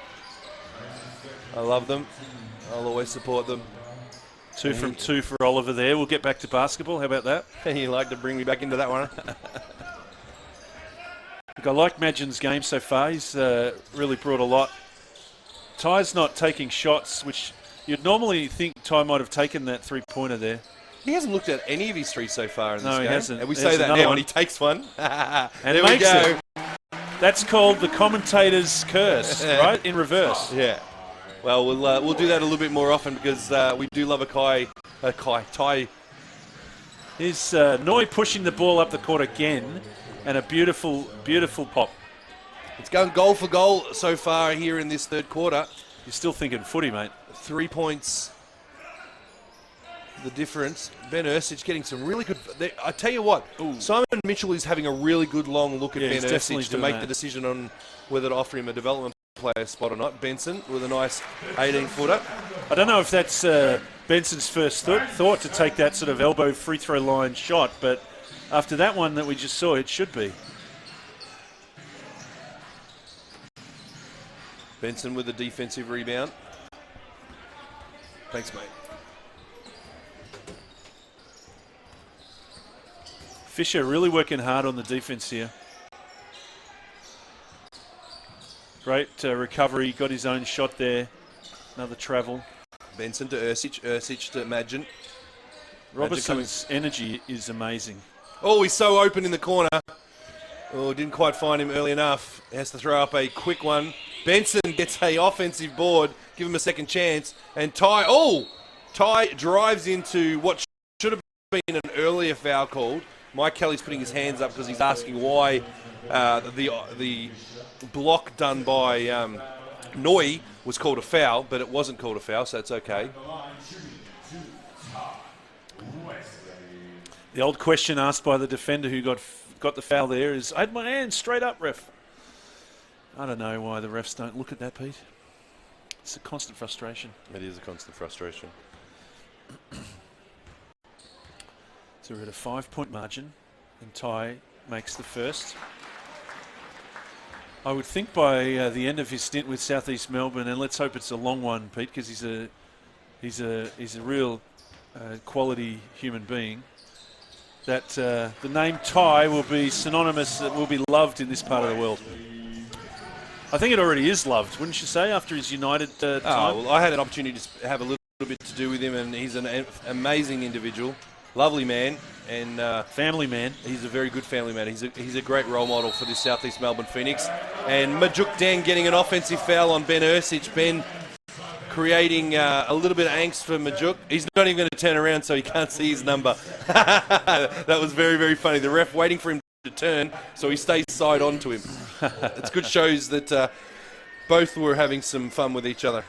I love them. I'll always support them.
2 from 2 for Oliver there. We'll get back to basketball. How about that?
You like to bring me back into that one?
Look, I like Madgen's game so far. He's really brought a lot. Ty's not taking shots, which you'd normally think Ty might have taken that three-pointer there.
He hasn't looked at any of his threes so far in this game.
No, he hasn't.
And we say that now, and he takes one.
And
there we go.
That's called the commentator's curse, right? In reverse.
Yeah. Well, we'll do that a little bit more often because we do love Ty.
Here's Noy pushing the ball up the court again, and a beautiful, beautiful pop.
It's going goal for goal so far here in this third quarter.
You're still thinking footy, mate.
3 points. The difference. Ben Ercich getting some really good... I tell you what, Simon Mitchell is having a really good long look at Ben Ercich to make the decision on whether to offer him a development player spot or not. Benson with a nice 18-footer.
I don't know if that's Benson's first thought to take that sort of elbow free throw line shot, but after that one that we just saw, it should be.
Benson with a defensive rebound. Thanks, mate.
Fisher really working hard on the defense here. Great recovery, got his own shot there. Another travel.
Benson to Ercich to Madgen.
Robertson's energy is amazing.
Oh, he's so open in the corner. Oh, didn't quite find him early enough. He has to throw up a quick one. Benson gets a offensive board. Give him a second chance. And Ty drives into what should have been an earlier foul called. Mike Kelly's putting his hands up because he's asking why the block done by Noy was called a foul, but it wasn't called a foul, so it's okay.
The old question asked by the defender who got the foul there is, I had my hand straight up, ref. I don't know why the refs don't look at that, Pete. It's a constant frustration.
It is a constant frustration.
So we're at a 5-point margin, and Ty makes the first. I would think by the end of his stint with Southeast Melbourne, and let's hope it's a long one, Pete, because he's a real quality human being, that the name Ty will be synonymous, will be loved in this part of the world. I think it already is loved, wouldn't you say, after his United time?
Well, I had an opportunity to have a little bit to do with him, and he's an amazing individual. Lovely man and
family man.
He's a very good family man. He's a great role model for this Southeast Melbourne Phoenix. And Majuk Deng getting an offensive foul on Ben Ercich. Ben creating a little bit of angst for Majuk. He's not even going to turn around so he can't see his number. That was very, very funny. The ref waiting for him to turn so he stays side on to him. It's good, shows that both were having some fun with each other.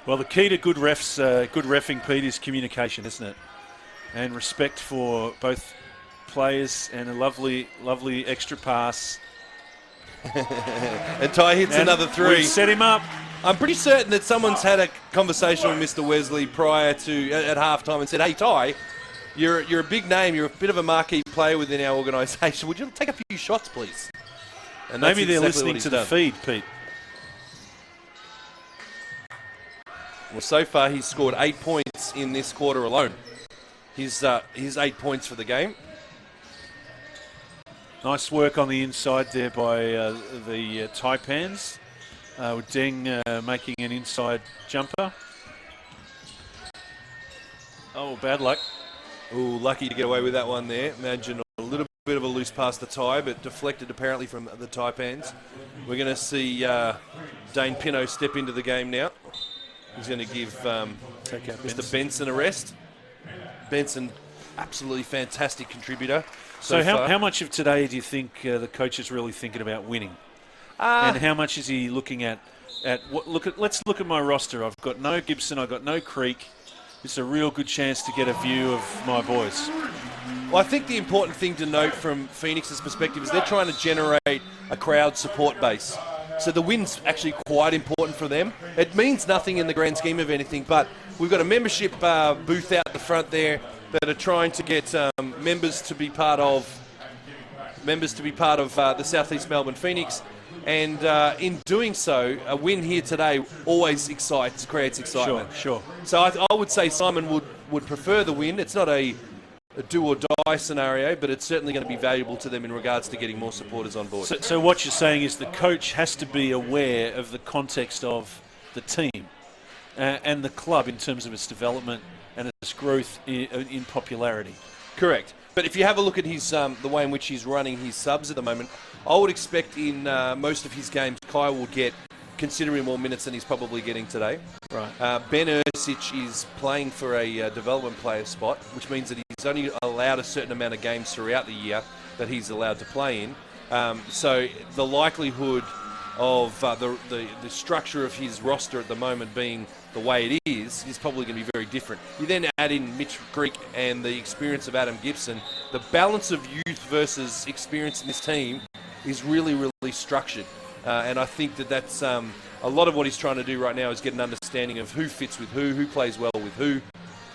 Well, the key to good refs, good reffing, Pete, is communication, isn't it? And respect for both players, and a lovely, lovely extra pass.
And Ty hits another three.
Set him up.
I'm pretty certain that someone's had a conversation with Mr. Wesley prior to at halftime and said, "Hey Ty, you're a big name. You're a bit of a marquee player within our organisation. Would you take a few shots, please?" And
maybe they're listening to the feed, Pete.
Well, so far he's scored 8 points in this quarter alone. His 8 points for the game.
Nice work on the inside there by the Taipans. With Deng making an inside jumper. Oh, bad luck.
Ooh, lucky to get away with that one there. Imagine a little bit of a loose pass to Ty, but deflected apparently from the Taipans. We're going to see Dane Pinot step into the game now. He's going to give Mr. Benson a rest. Benson, absolutely fantastic contributor.
So how much of today do you think the coach is really thinking about winning? And how much is he looking at what? Let's look at my roster. I've got no Gibson. I've got no Creek. It's a real good chance to get a view of my boys.
Well, I think the important thing to note from Phoenix's perspective is they're trying to generate a crowd support base. So the win's actually quite important for them. It means nothing in the grand scheme of anything, but we've got a membership booth out the front there that are trying to get members to be part of the Southeast Melbourne Phoenix. And in doing so, a win here today always creates excitement.
Sure.
So I would say Simon would prefer the win. It's not a do-or-die scenario, but it's certainly going to be valuable to them in regards to getting more supporters on board.
So what you're saying is the coach has to be aware of the context of the team and the club in terms of its development and its growth in popularity.
Correct. But if you have a look at his the way in which he's running his subs at the moment, I would expect in most of his games, Kai will get considerably more minutes than he's probably getting today.
Right.
Ben Ersic is playing for a development player spot, which means that he's only allowed a certain amount of games throughout the year that he's allowed to play in. So the likelihood of the structure of his roster at the moment being the way it is probably going to be very different. You then add in Mitch Creek and the experience of Adam Gibson. The balance of youth versus experience in this team is really, really structured. And I think that's a lot of what he's trying to do right now is get an understanding of who fits with who plays well with who,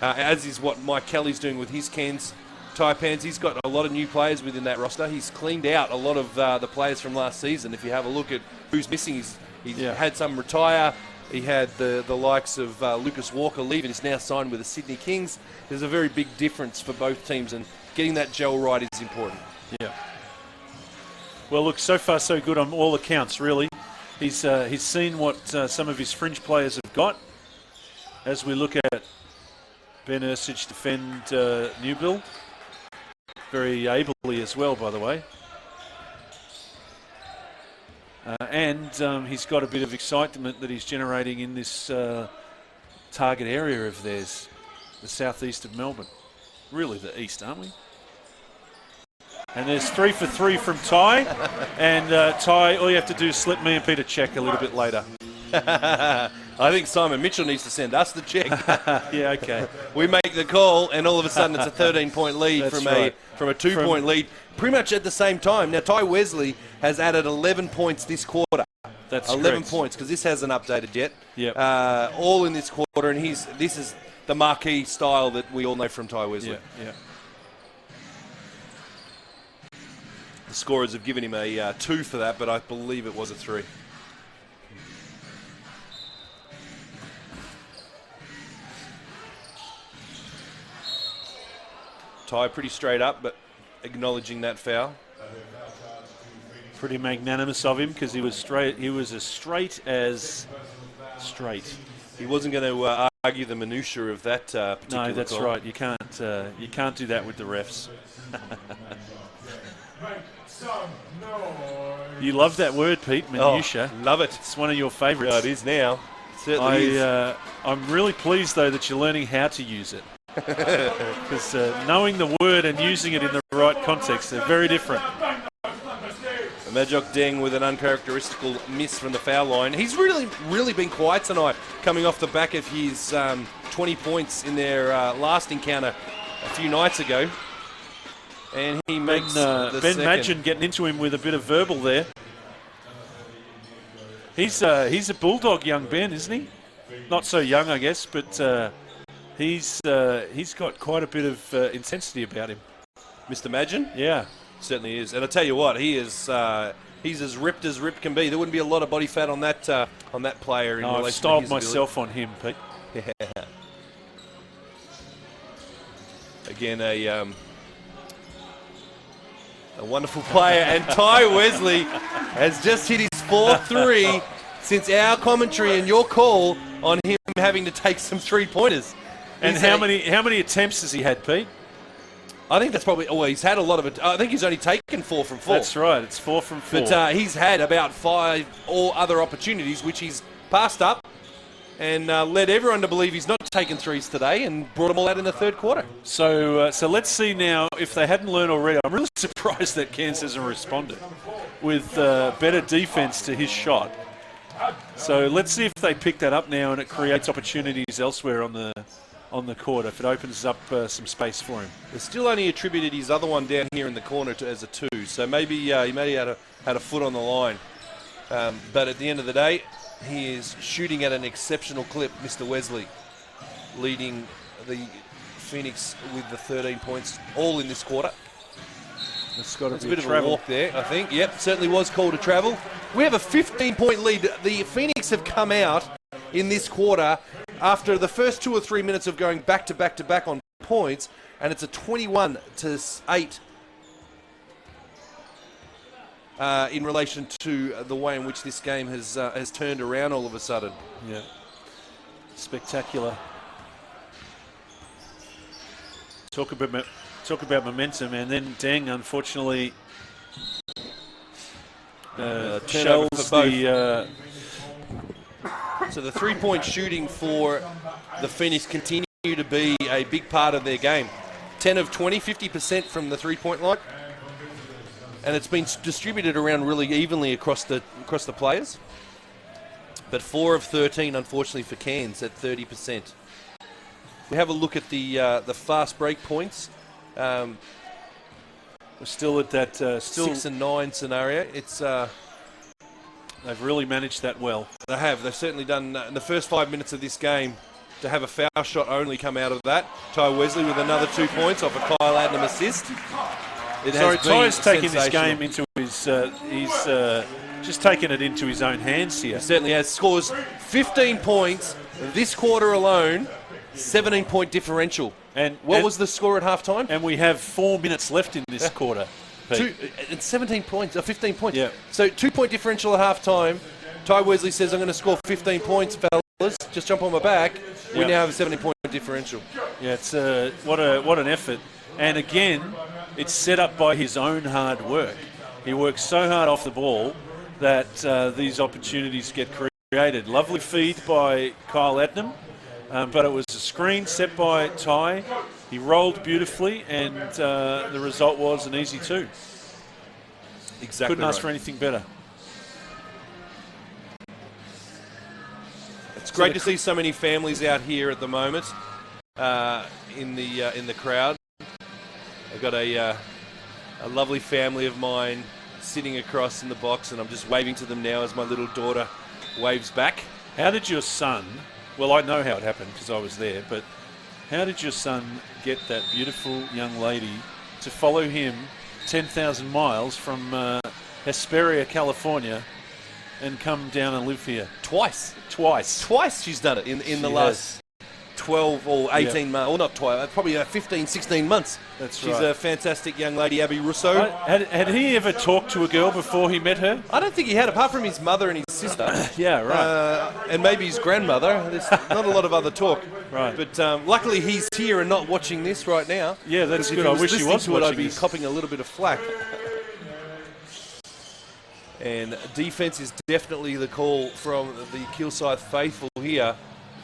as is what Mike Kelly's doing with his Cairns Taipans. He's got a lot of new players within that roster. He's cleaned out a lot of the players from last season. If you have a look at who's missing, he's had some retire. He had the likes of Lucas Walker leave and is now signed with the Sydney Kings. There's a very big difference for both teams, and getting that gel right is important.
Yeah. Well, look, so far so good on all accounts, really. He's seen what some of his fringe players have got. As we look at Ben Ersic defend Newbill. Very ably as well, by the way. And he's got a bit of excitement that he's generating in this target area of theirs, the southeast of Melbourne. Really the east, aren't we? And there's 3 for 3 from Ty. And Ty, all you have to do is slip me and Pete a check a little bit later.
I think Simon Mitchell needs to send us the check.
Yeah, okay.
We make the call, and all of a sudden it's a 13-point lead from a 2-point lead, pretty much at the same time. Now, Ty Wesley has added 11 points this quarter.
That's
11
correct.
points, because this hasn't updated yet.
Yep.
All in this quarter, and this is the marquee style that we all know from Ty Wesley.
Yeah.
The scorers have given him a 2 for that, but I believe it was a 3. Ty pretty straight up, but acknowledging that foul.
Pretty magnanimous of him because he was straight. He was as straight as straight.
He wasn't going to argue the minutiae of that particular
No, that's
call.
right. You can't do that with the refs. You love that word, Pete, minutiae.
Oh, love it.
It's one of your favourites.
Yeah, it is now. It certainly is.
I'm really pleased, though, that you're learning how to use it. Because knowing the word and using it in the right context, they're very different.
Majok Deng with an uncharacteristical miss from the foul line. He's really been quiet tonight, coming off the back of his 20 points in their last encounter a few nights ago. And he makes
Ben Madgen getting into him with a bit of verbal there. He's a bulldog, young Ben, isn't he? Not so young, I guess, but he's got quite a bit of intensity about him.
Mr. Madgen?
Yeah.
Certainly is. And I tell you what, he's as ripped can be. There wouldn't be a lot of body fat on that player. In relation
I've styled
to his
myself on him, Pete.
Yeah. Again, a wonderful player. And Ty Wesley has just hit his 4th 3 since our commentary and your call on him having to take some 3-pointers.
And how many attempts has he had, Pete?
I think that's probably... Oh, he's had a lot of it. I think he's only taken 4 from 4.
That's right. It's 4 from 4.
But he's had about 5 or other opportunities, which he's passed up and led everyone to believe he's not taken threes today and brought them all out in the third quarter.
So let's see now if they hadn't learned already. I'm really surprised that Cairns hasn't responded with better defense to his shot. So let's see if they pick that up now and it creates opportunities elsewhere on the court if it opens up some space for him.
They still only attributed his other one down here in the corner as a 2, so maybe he may have had a foot on the line. But at the end of the day, he is shooting at an exceptional clip, Mr. Wesley, leading the Phoenix with the 13 points, all in this quarter.
It's got
a bit of a walk there, I think. Yep, certainly was called a travel. We have a 15-point lead. The Phoenix have come out in this quarter after the first 2 or 3 minutes of going back to back to back on points, and it's a 21-8 in relation to the way in which this game has turned around all of a sudden.
Yeah, spectacular. Talk about momentum, and then Deng unfortunately shells the.
So the 3-point shooting for the Phoenix continue to be a big part of their game. 10 of 20, 50% from the 3-point line. And it's been distributed around really evenly across the players. But 4 of 13, unfortunately, for Cairns at 30%. We have a look at the fast break points.
We're still at that
6 and 9 scenario. It's
they've really managed that well.
They have. They've certainly done in the first 5 minutes of this game to have a foul shot only come out of that. Ty Wesley with another 2 points off a Kyle Adnam assist.
Ty's taking this game into his... he's just taking it into his own hands here.
He certainly has. Scores 15 points this quarter alone, 17-point differential. And what was the score at halftime?
And we have 4 minutes left in this quarter.
It's 17 points, 15 points.
Yeah.
So 2-point differential at halftime. Ty Wesley says, I'm going to score 15 points, fellas. Just jump on my back. We now have a 17-point differential.
Yeah, it's what an effort. And again, it's set up by his own hard work. He works so hard off the ball that these opportunities get created. Lovely feed by Kyle Adnam, but it was a screen set by Ty. He rolled beautifully, and the result was an easy 2.
Exactly.
Couldn't ask for anything better.
It's great to see so many families out here at the moment in the crowd. I've got a lovely family of mine sitting across in the box, and I'm just waving to them now as my little daughter waves back.
How did your son, well, I know how it happened because I was there, but how did your son get that beautiful young lady to follow him 10,000 miles from Hesperia, California, and come down and live here?
Twice she's done it in the last 12 or 18 months, or not 12, probably 15, 16 months.
She's
a fantastic young lady, Abby Russo.
Had he ever talked to a girl before he met her?
I don't think he had, apart from his mother and his sister.
Yeah, right.
And maybe his grandmother. There's not a lot of other talk.
Right.
But luckily he's here and not watching this right now.
Yeah, that's good.
I
wish he was watching
I'd be
this.
copping a little bit of flack. And defense is definitely the call from the Kilsyth faithful here,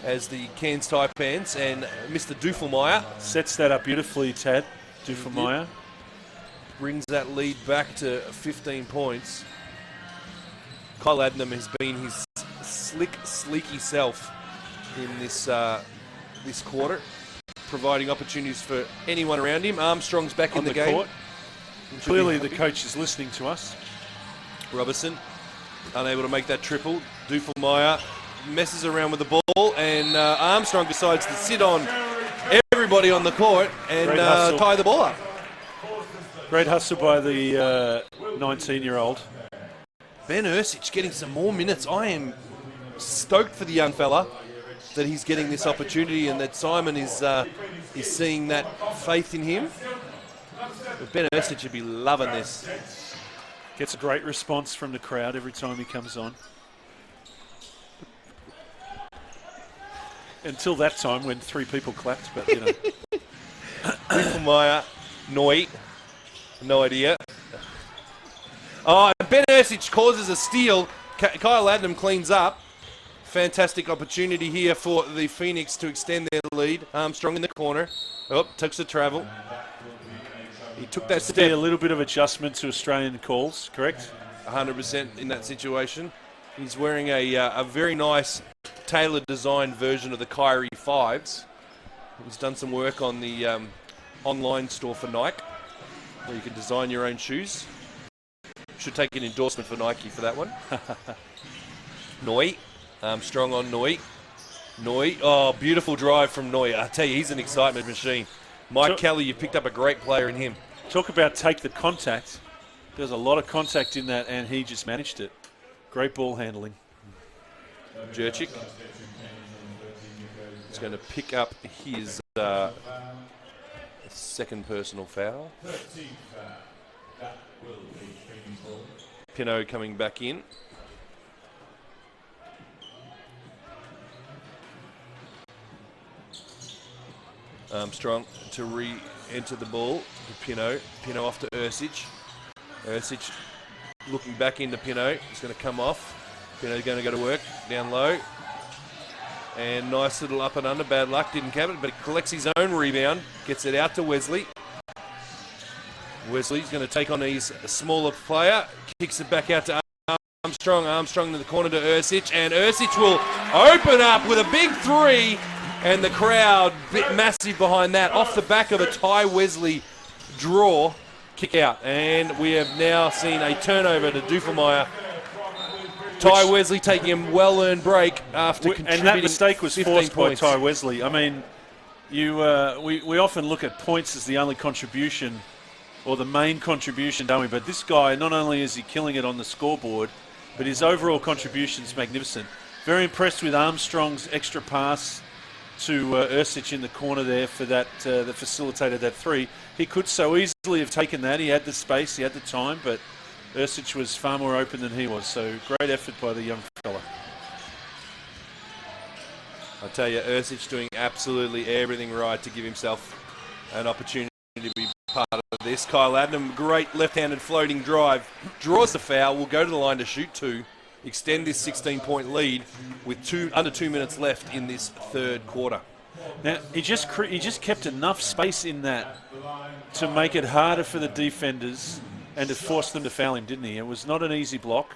as the Cairns Taipans and Mr. Dufelmeyer
sets that up beautifully. Tad Dufelmeyer
brings that lead back to 15 points. Kyle Adnam has been his slick, sleeky self in this quarter, providing opportunities for anyone around him. Armstrong's back in the game.
Court. Clearly the coach is listening to us.
Robertson, unable to make that triple. Dufelmeyer messes around with the ball, and Armstrong decides to sit on everybody on the court and tie the ball up.
Great hustle by the 19-year-old.
Ben Ersic getting some more minutes. I am stoked for the young fella that he's getting this opportunity and that Simon is seeing that faith in him. But Ben Ersic should be loving this.
Gets a great response from the crowd every time he comes on. Until that time when 3 people clapped, but you know.
Dufelmeyer, Noy, no idea. Oh, Ben Ersic causes a steal. Kyle Adnam cleans up. Fantastic opportunity here for the Phoenix to extend their lead. Armstrong in the corner. Oh, takes the travel. He took that step.
A little bit of adjustment to Australian calls, correct?
100% in that situation. He's wearing a very nice tailored designed version of the Kyrie 5s. He's done some work on the online store for Nike, where you can design your own shoes. Should take an endorsement for Nike for that one. Noy. Armstrong on Noy. Noy. Oh, beautiful drive from Noy. I tell you, he's an excitement machine. Mike Kelly, you picked up a great player in him.
Talk about take the contact. There's a lot of contact in that, and he just managed it. Great ball handling.
Jurczyk is going to pick up his second personal foul. Pinot coming back in. Armstrong to re-enter the ball to Pinot. Pinot off to Ersic. Ersic looking back into Pinot. He's going to come off. Pinot's going to go to work down low. And nice little up and under. Bad luck, didn't cap it, but he collects his own rebound. Gets it out to Wesley. Wesley's going to take on his smaller player. Kicks it back out to Armstrong. Armstrong to the corner to Ersic. And Ersic will open up with a big 3. And the crowd, bit massive behind that. Off the back of a Ty Wesley draw. Kick out. And we have now seen a turnover to Dufelmeyer. Ty Wesley taking a well-earned break after contributing. And
that mistake was
15
forced
points.
by Ty Wesley. I mean, we often look at points as the only contribution or the main contribution, don't we? But this guy, not only is he killing it on the scoreboard, but his overall contribution is magnificent. Very impressed with Armstrong's extra pass to Ersic in the corner there for that that facilitated that 3. He could so easily have taken that. He had the space, he had the time, but Ersic was far more open than he was. So great effort by the young fella.
I tell you, Ersic doing absolutely everything right to give himself an opportunity to be part of this. Kyle Adnam, great left-handed floating drive, draws the foul, will go to the line to shoot 2. Extend this 16-point lead with under 2 minutes left in this third quarter.
Now he just kept enough space in that to make it harder for the defenders and to force them to foul him, didn't he? It was not an easy block.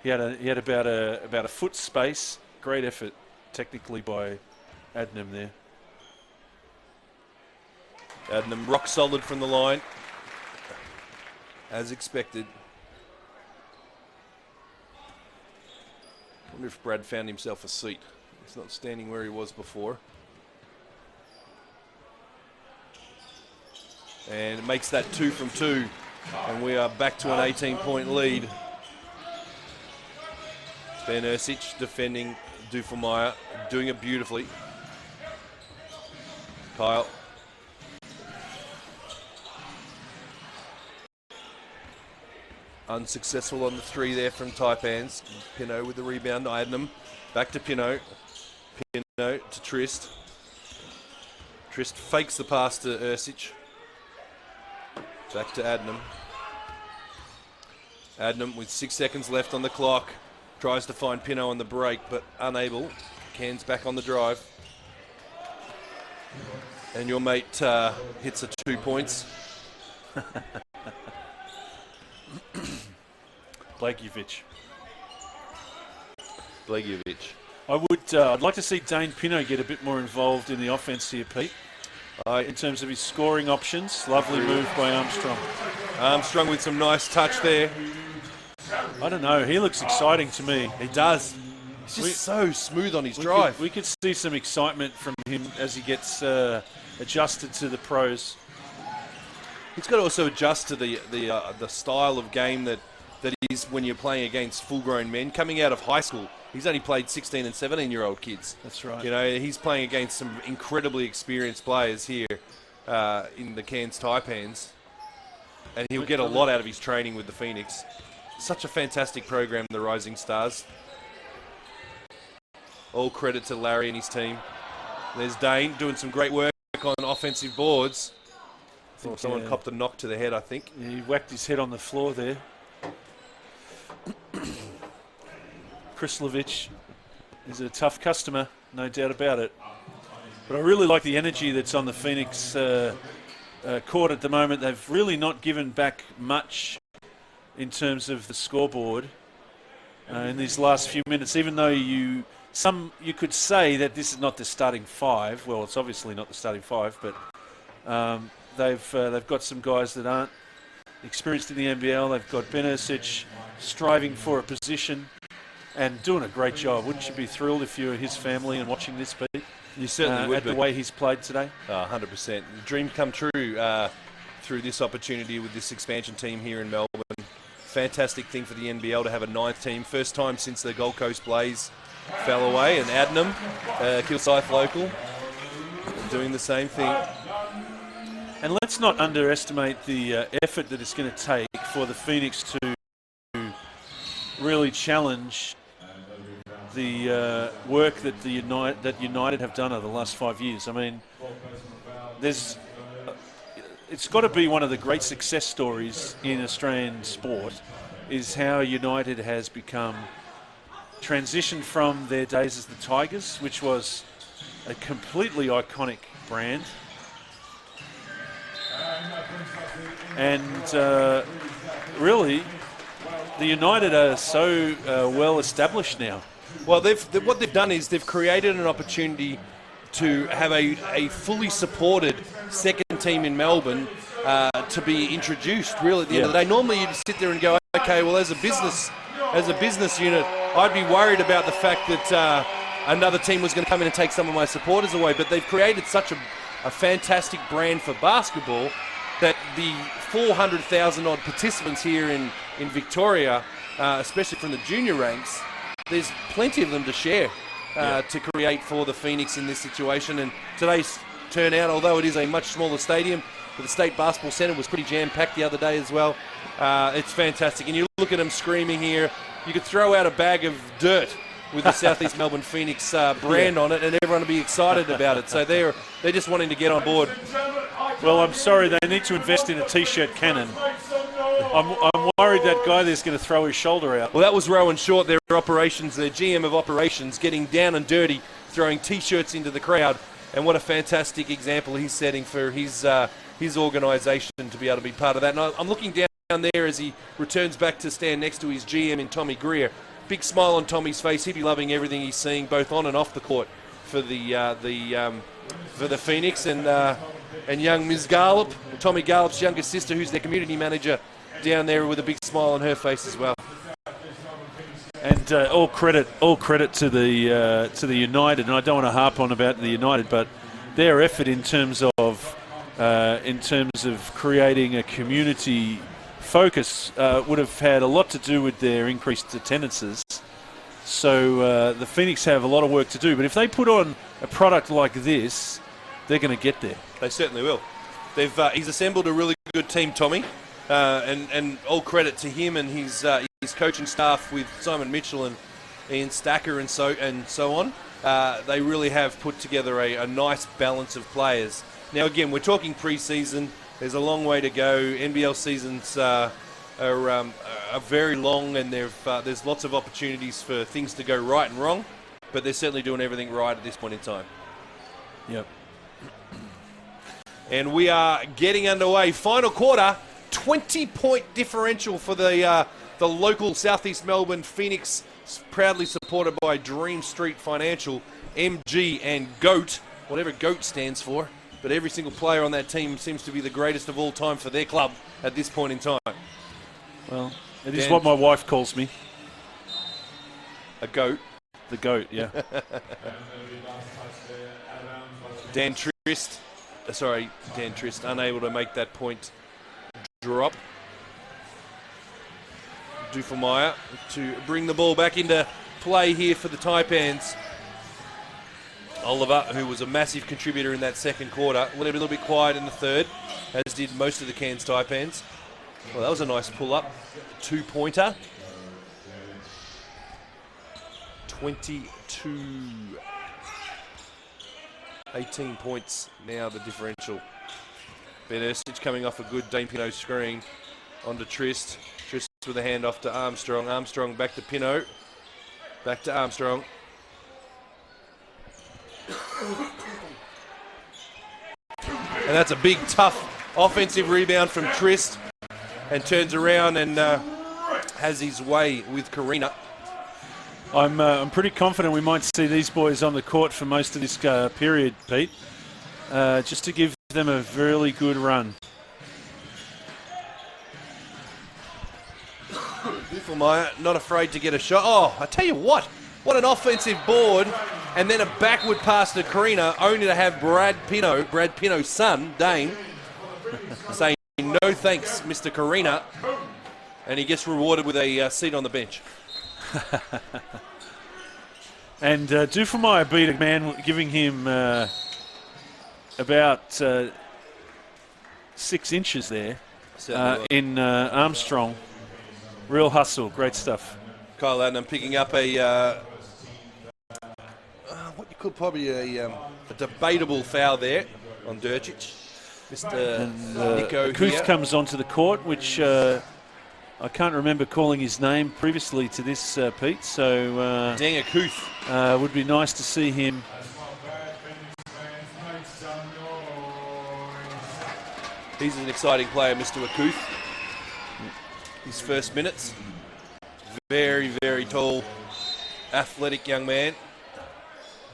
He had about a foot space. Great effort technically by Adnam there.
Adnam rock solid from the line, as expected. I wonder if Brad found himself a seat. He's not standing where he was before. And it makes that 2 from 2. And we are back to an 18-point lead. Ben Ersic defending Dufelmeyer, doing it beautifully. Kyle. Unsuccessful on the 3 there from Taipans. Pinot with the rebound. Adnam back to Pinot. Pinot to Trist. Trist fakes the pass to Ersic. Back to Adnam. Adnam with 6 seconds left on the clock. Tries to find Pinot on the break, but unable. Cairns back on the drive. And your mate hits a 2 points.
Blakevich.
Blegovic.
I'd like to see Dane Pinot get a bit more involved in the offense here, Pete. In terms of his scoring options, lovely move by Armstrong.
Armstrong with some nice touch there.
I don't know, he looks exciting to me.
He does. He's just so smooth on his drive.
We could see some excitement from him as he gets adjusted to the pros.
He's got to also adjust to the style of game that is when you're playing against full-grown men. Coming out of high school, he's only played 16 and 17-year-old kids.
That's right.
You know, he's playing against some incredibly experienced players here in the Cairns Taipans, and he'll get a lot out of his training with the Phoenix. Such a fantastic program, the Rising Stars. All credit to Larry and his team. There's Dane doing some great work on offensive boards. Someone copped a knock to the head, I think.
Yeah, he whacked his head on the floor there. Preseason is a tough customer, no doubt about it. But I really like the energy that's on the Phoenix court at the moment. They've really not given back much in terms of the scoreboard in these last few minutes, even though you could say that this is not the starting five. Well, it's obviously not the starting five, but they've got some guys that aren't experienced in the NBL. They've got Benosic striving for a position and doing a great job. Wouldn't you be thrilled if you were his family and watching this, Pete?
You certainly would.
At the way he's played today?
100%. The dream come true through this opportunity with this expansion team here in Melbourne. Fantastic thing for the NBL to have a ninth team. First time since the Gold Coast Blaze fell away, and Adnam, Kilsyth local, doing the same thing.
And let's not underestimate the effort that it's going to take for the Phoenix to really challenge the work that United have done over the last 5 years. I mean, it's got to be one of the great success stories in Australian sport, is how United has transitioned from their days as the Tigers, which was a completely iconic brand, and really the United are so well established now.
Well, what they've done is they've created an opportunity to have a fully supported second team in Melbourne to be introduced. Really, at the end of the day, normally you'd sit there and go, okay, well, as a business unit, I'd be worried about the fact that another team was going to come in and take some of my supporters away. But they've created such a fantastic brand for basketball that the 400,000 odd participants here in Victoria, especially from the junior ranks, there's plenty of them to share to create for the Phoenix in this situation. And today's turnout, although it is a much smaller stadium, but the State Basketball Centre was pretty jam-packed the other day as well. It's fantastic. And you look at them screaming here, you could throw out a bag of dirt with the Southeast Melbourne Phoenix brand on it, and everyone will be excited about it. So they're just wanting to get on board.
Well, I'm sorry, they need to invest in a T-shirt cannon. I'm worried that guy there's going to throw his shoulder out.
Well, that was Rowan Short, their GM of operations, getting down and dirty, throwing T-shirts into the crowd. And what a fantastic example he's setting for his organisation to be able to be part of that. And I'm looking down there as he returns back to stand next to his GM in Tommy Greer. Big smile on Tommy's face. He'd be loving everything he's seeing, both on and off the court, for the Phoenix. And young Ms. Garlop, Tommy Garlop's younger sister, who's their community manager, down there with a big smile on her face as well.
And all credit to the United. And I don't want to harp on about the United, but their effort in terms of creating a community focus would have had a lot to do with their increased attendances. So the Phoenix have a lot of work to do. But if they put on a product like this, they're going to get there.
They certainly will. He's assembled a really good team, Tommy, and all credit to him and his coaching staff with Simon Mitchell and Ian Stacker and so on. They really have put together a nice balance of players. Now, again, we're talking pre-season. There's a long way to go. NBL seasons are very long, and there's lots of opportunities for things to go right and wrong, but they're certainly doing everything right at this point in time.
Yep.
And we are getting underway. Final quarter, 20-point differential for the local Southeast Melbourne Phoenix proudly supported by Dream Street Financial, MG and GOAT, whatever GOAT stands for. But every single player on that team seems to be the greatest of all time for their club at this point in time.
Well, it is what my wife calls me.
A GOAT.
The GOAT, yeah.
Dan Trist, unable to make that point drop. Duffelmeyer to bring the ball back into play here for the Taipans. Oliver, who was a massive contributor in that second quarter, went a little bit quiet in the third, as did most of the Cairns Taipans. Well, that was a nice pull-up. Two-pointer. 22. 18 points now, the differential. Ben Erstich coming off a good Dane Pinot screen onto Trist. Trist with a handoff to Armstrong. Armstrong back to Pinot. Back to Armstrong. And that's a big, tough offensive rebound from Trist. And turns around and has his way with Karina.
I'm pretty confident we might see these boys on the court for most of this period, Pete, just to give them a really good run.
Duffelmeyer not afraid to get a shot. Oh, I tell you what an offensive board, and then a backward pass to Karina, only to have Brad Pinot's son, Dane, saying no thanks, Mr. Karina, and he gets rewarded with a seat on the bench.
And Duffelmeyer beat a man, giving him about 6 inches there in Armstrong. Real hustle, great stuff.
Kyle Adnam picking up a what you could probably a debatable foul there on Durcic. Mr. Nico
Kilsyth comes onto the court, which I can't remember calling his name previously to this, Pete. So
Dang Kilsyth.
Would be nice to see him.
He's an exciting player, Mr. Akuth. His first minutes. Very, very tall, athletic young man.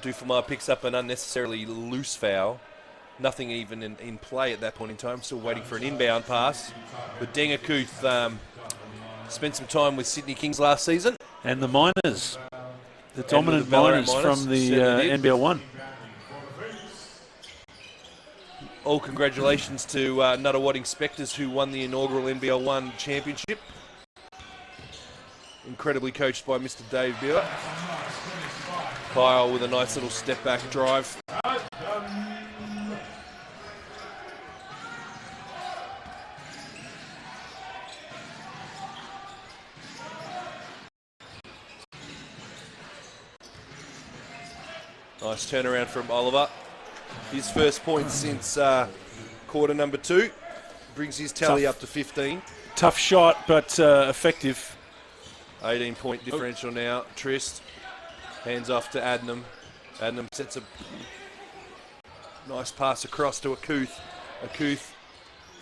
Duffelmeyer picks up an unnecessarily loose foul. Nothing even in play at that point in time. Still waiting for an inbound pass. But Deng Akuth spent some time with Sydney Kings last season.
And the Miners. The dominant Miners from the NBL 1.
All congratulations to Nuttawading Spectres, who won the inaugural NBL 1 championship. Incredibly coached by Mr. Dave Beer. Kyle with a nice little step back drive. Nice turnaround from Oliver. His first point since quarter number 2. Brings his tally up to 15.
Tough shot, but effective.
18-point differential now. Trist. Hands off to Adnam. Adnam sets a nice pass across to Akuth. Akuth.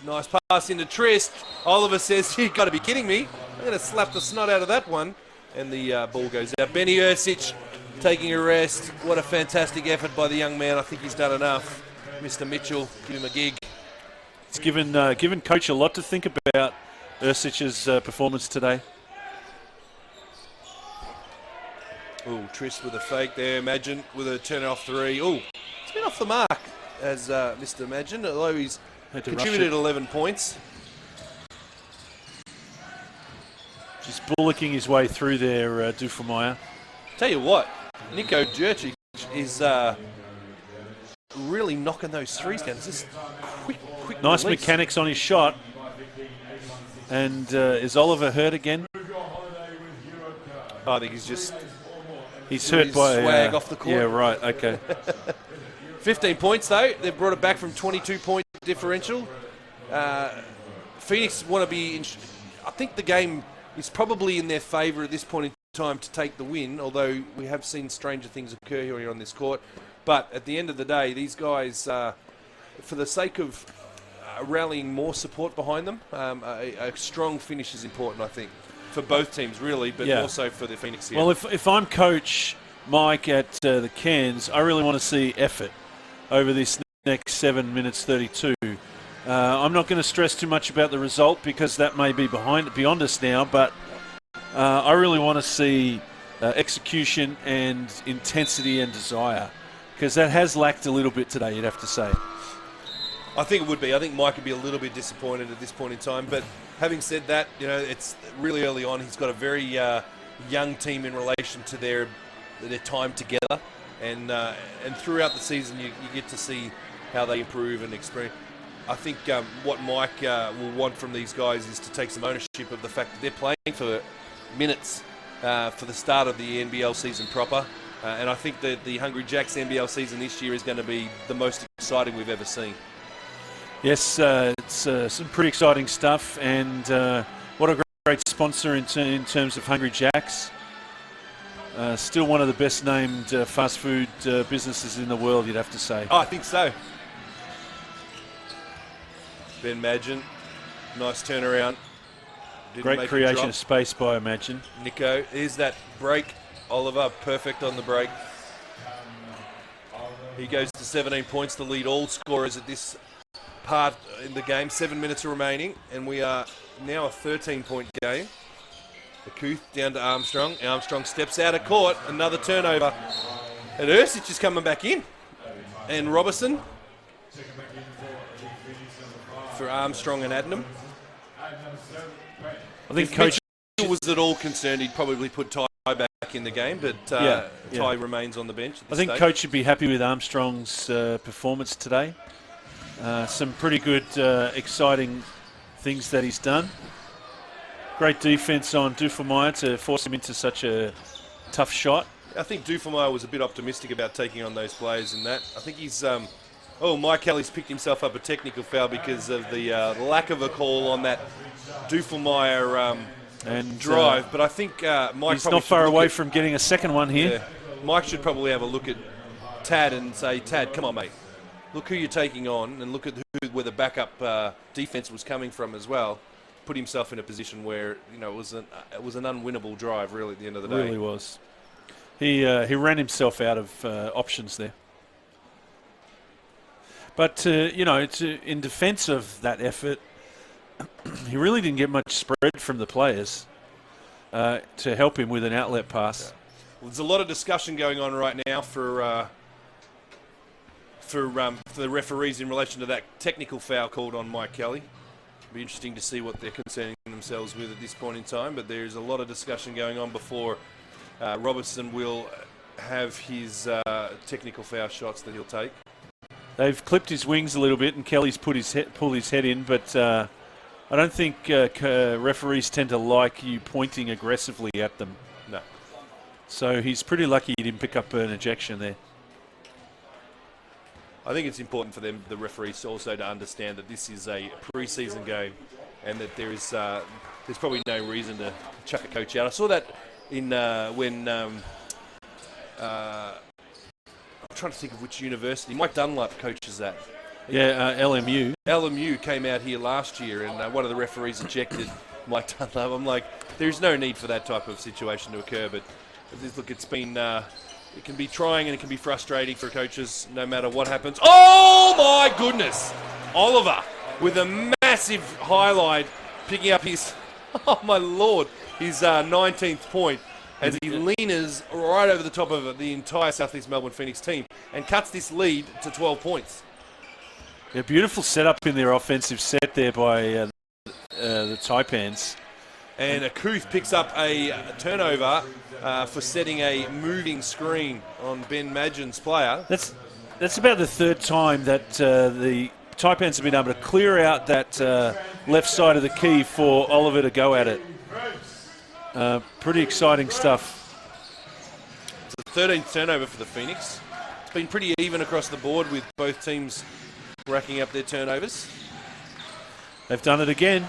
Nice pass into Trist. Oliver says, "You've got to be kidding me. I'm going to slap the snot out of that one." And the ball goes out. Benny Ersic taking a rest. What a fantastic effort by the young man. I think he's done enough. Mr. Mitchell, give him a gig.
It's given coach a lot to think about, Ersic's performance today.
Oh, Trist with a fake there. Imagine with a turn off 3. Oh, it's been off the mark as Mr. Imagine, although he's contributed 11 points.
Just bullocking his way through there, Duffelmeyer.
Tell you what, Nico Durcic is really knocking those threes down. It's just quick
nice
release.
Mechanics on his shot. And is Oliver hurt again?
I think he's just...
He's hurt by...
swag off the court.
Yeah, right, okay.
15 points, though. They've brought it back from 22-point differential. Phoenix want to be... I think the game is probably in their favour at this point in time to take the win, although we have seen stranger things occur here on this court. But at the end of the day, these guys, for the sake of rallying more support behind them, a strong finish is important, I think. for both teams, really, but also for the Phoenix here.
Well, if I'm Coach Mike at the Cairns, I really want to see effort over this next 7 minutes 32. I'm not going to stress too much about the result because that may be beyond us now, but I really want to see execution and intensity and desire, because that has lacked a little bit today, you'd have to say.
I think it would be. I think Mike would be a little bit disappointed at this point in time. But having said that, it's really early on. He's got a very young team in relation to their time together, and throughout the season you get to see how they improve and experience. I think what Mike will want from these guys is to take some ownership of the fact that they're playing for minutes for the start of the NBL season proper. And I think that the Hungry Jacks NBL season this year is going to be the most exciting we've ever seen.
Yes, it's some pretty exciting stuff, and what a great sponsor in terms of Hungry Jacks. Still one of the best named fast food businesses in the world, you'd have to say.
Oh, I think so. Ben Madgen, nice turnaround.
Great creation of space by Madgen.
Nico, here's that break. Oliver, perfect on the break. He goes to 17 points to lead all scorers at this part in the game. 7 minutes remaining, and we are now a 13-point game. Kilsyth down to Armstrong. Armstrong steps out of court. Another turnover. And Ursic is coming back in. And Robertson for Armstrong and Adnam.
I think
if
Coach
Mitchell was at all concerned, he'd probably put Ty back in the game, but Ty remains on the bench.
I think Coach should be happy with Armstrong's performance today. Some pretty good, exciting things that he's done. Great defense on Duffelmeyer to force him into such a tough shot.
I think Duffelmeyer was a bit optimistic about taking on those players in that. I think he's... Mike Kelly's picked himself up a technical foul because of the lack of a call on that Duffelmeyer drive. But I think Mike...
He's not far away from getting a second one here.
Yeah, Mike should probably have a look at Tad and say, Tad, come on, mate. Look who you're taking on, and look at where the backup defense was coming from as well. Put himself in a position where it was an unwinnable drive, really, at the end of the day.
Really was. He ran himself out of options there. But in defence of that effort, he really didn't get much spread from the players to help him with an outlet pass.
Yeah. Well, there's a lot of discussion going on right now for the referees in relation to that technical foul called on Mike Kelly. It'll be interesting to see what they're concerning themselves with at this point in time, but there's a lot of discussion going on before Robertson will have his technical foul shots that he'll take.
They've clipped his wings a little bit, and Kelly's pulled his head in, but I don't think referees tend to like you pointing aggressively at them.
No.
So he's pretty lucky he didn't pick up an ejection there.
I think it's important for them, the referees, also to understand that this is a pre-season game, and that there's probably no reason to chuck a coach out. I saw that in when I'm trying to think of which university. Mike Dunlap coaches that.
Yeah, LMU.
LMU came out here last year, and one of the referees ejected Mike Dunlap. I'm like, there's no need for that type of situation to occur, but look, it's been... it can be trying and it can be frustrating for coaches no matter what happens. Oh, my goodness. Oliver with a massive highlight, picking up his, oh, my Lord, his 19th point as he leans right over the top of the entire South East Melbourne Phoenix team and cuts this lead to 12 points.
Yeah, beautiful setup in their offensive set there by the Taipans.
And Kilsyth picks up a turnover for setting a moving screen on Ben Madgen's player.
That's about the third time that the Taipans have been able to clear out that left side of the key for Oliver to go at it. Pretty exciting stuff.
It's the 13th turnover for the Phoenix. It's been pretty even across the board with both teams racking up their turnovers.
They've done it again.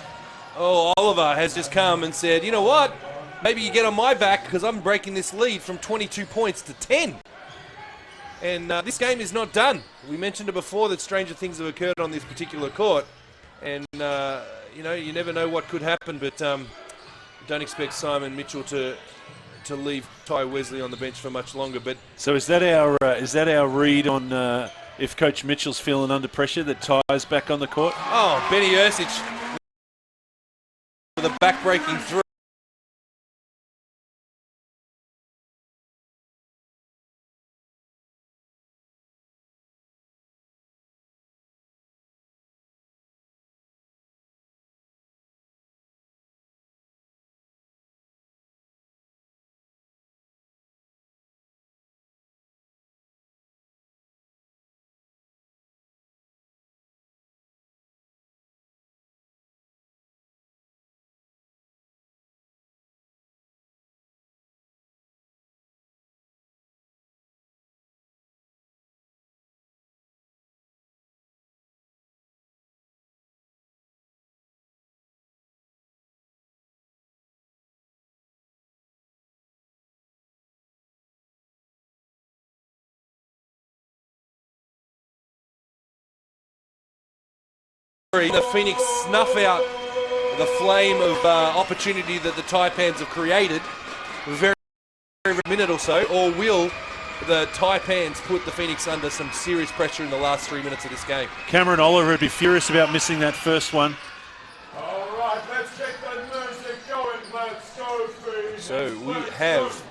Oh, Oliver has just come and said, you know what? Maybe you get on my back because I'm breaking this lead from 22 points to 10. And this game is not done. We mentioned it before that stranger things have occurred on this particular court. And, you never know what could happen. But, don't expect Simon Mitchell to leave Ty Wesley on the bench for much longer. But
so is that our read on if Coach Mitchell's feeling under pressure that Ty's back on the court?
Oh, Benny Ursic with a back-breaking three. The Phoenix snuff out the flame of opportunity that the Taipans have created very minute or so, or will the Taipans put the Phoenix under some serious pressure in the last 3 minutes of this game?
Cameron Oliver would be furious about missing that first one.
All right, let's get the music going. Let's go, Phoenix.
So we have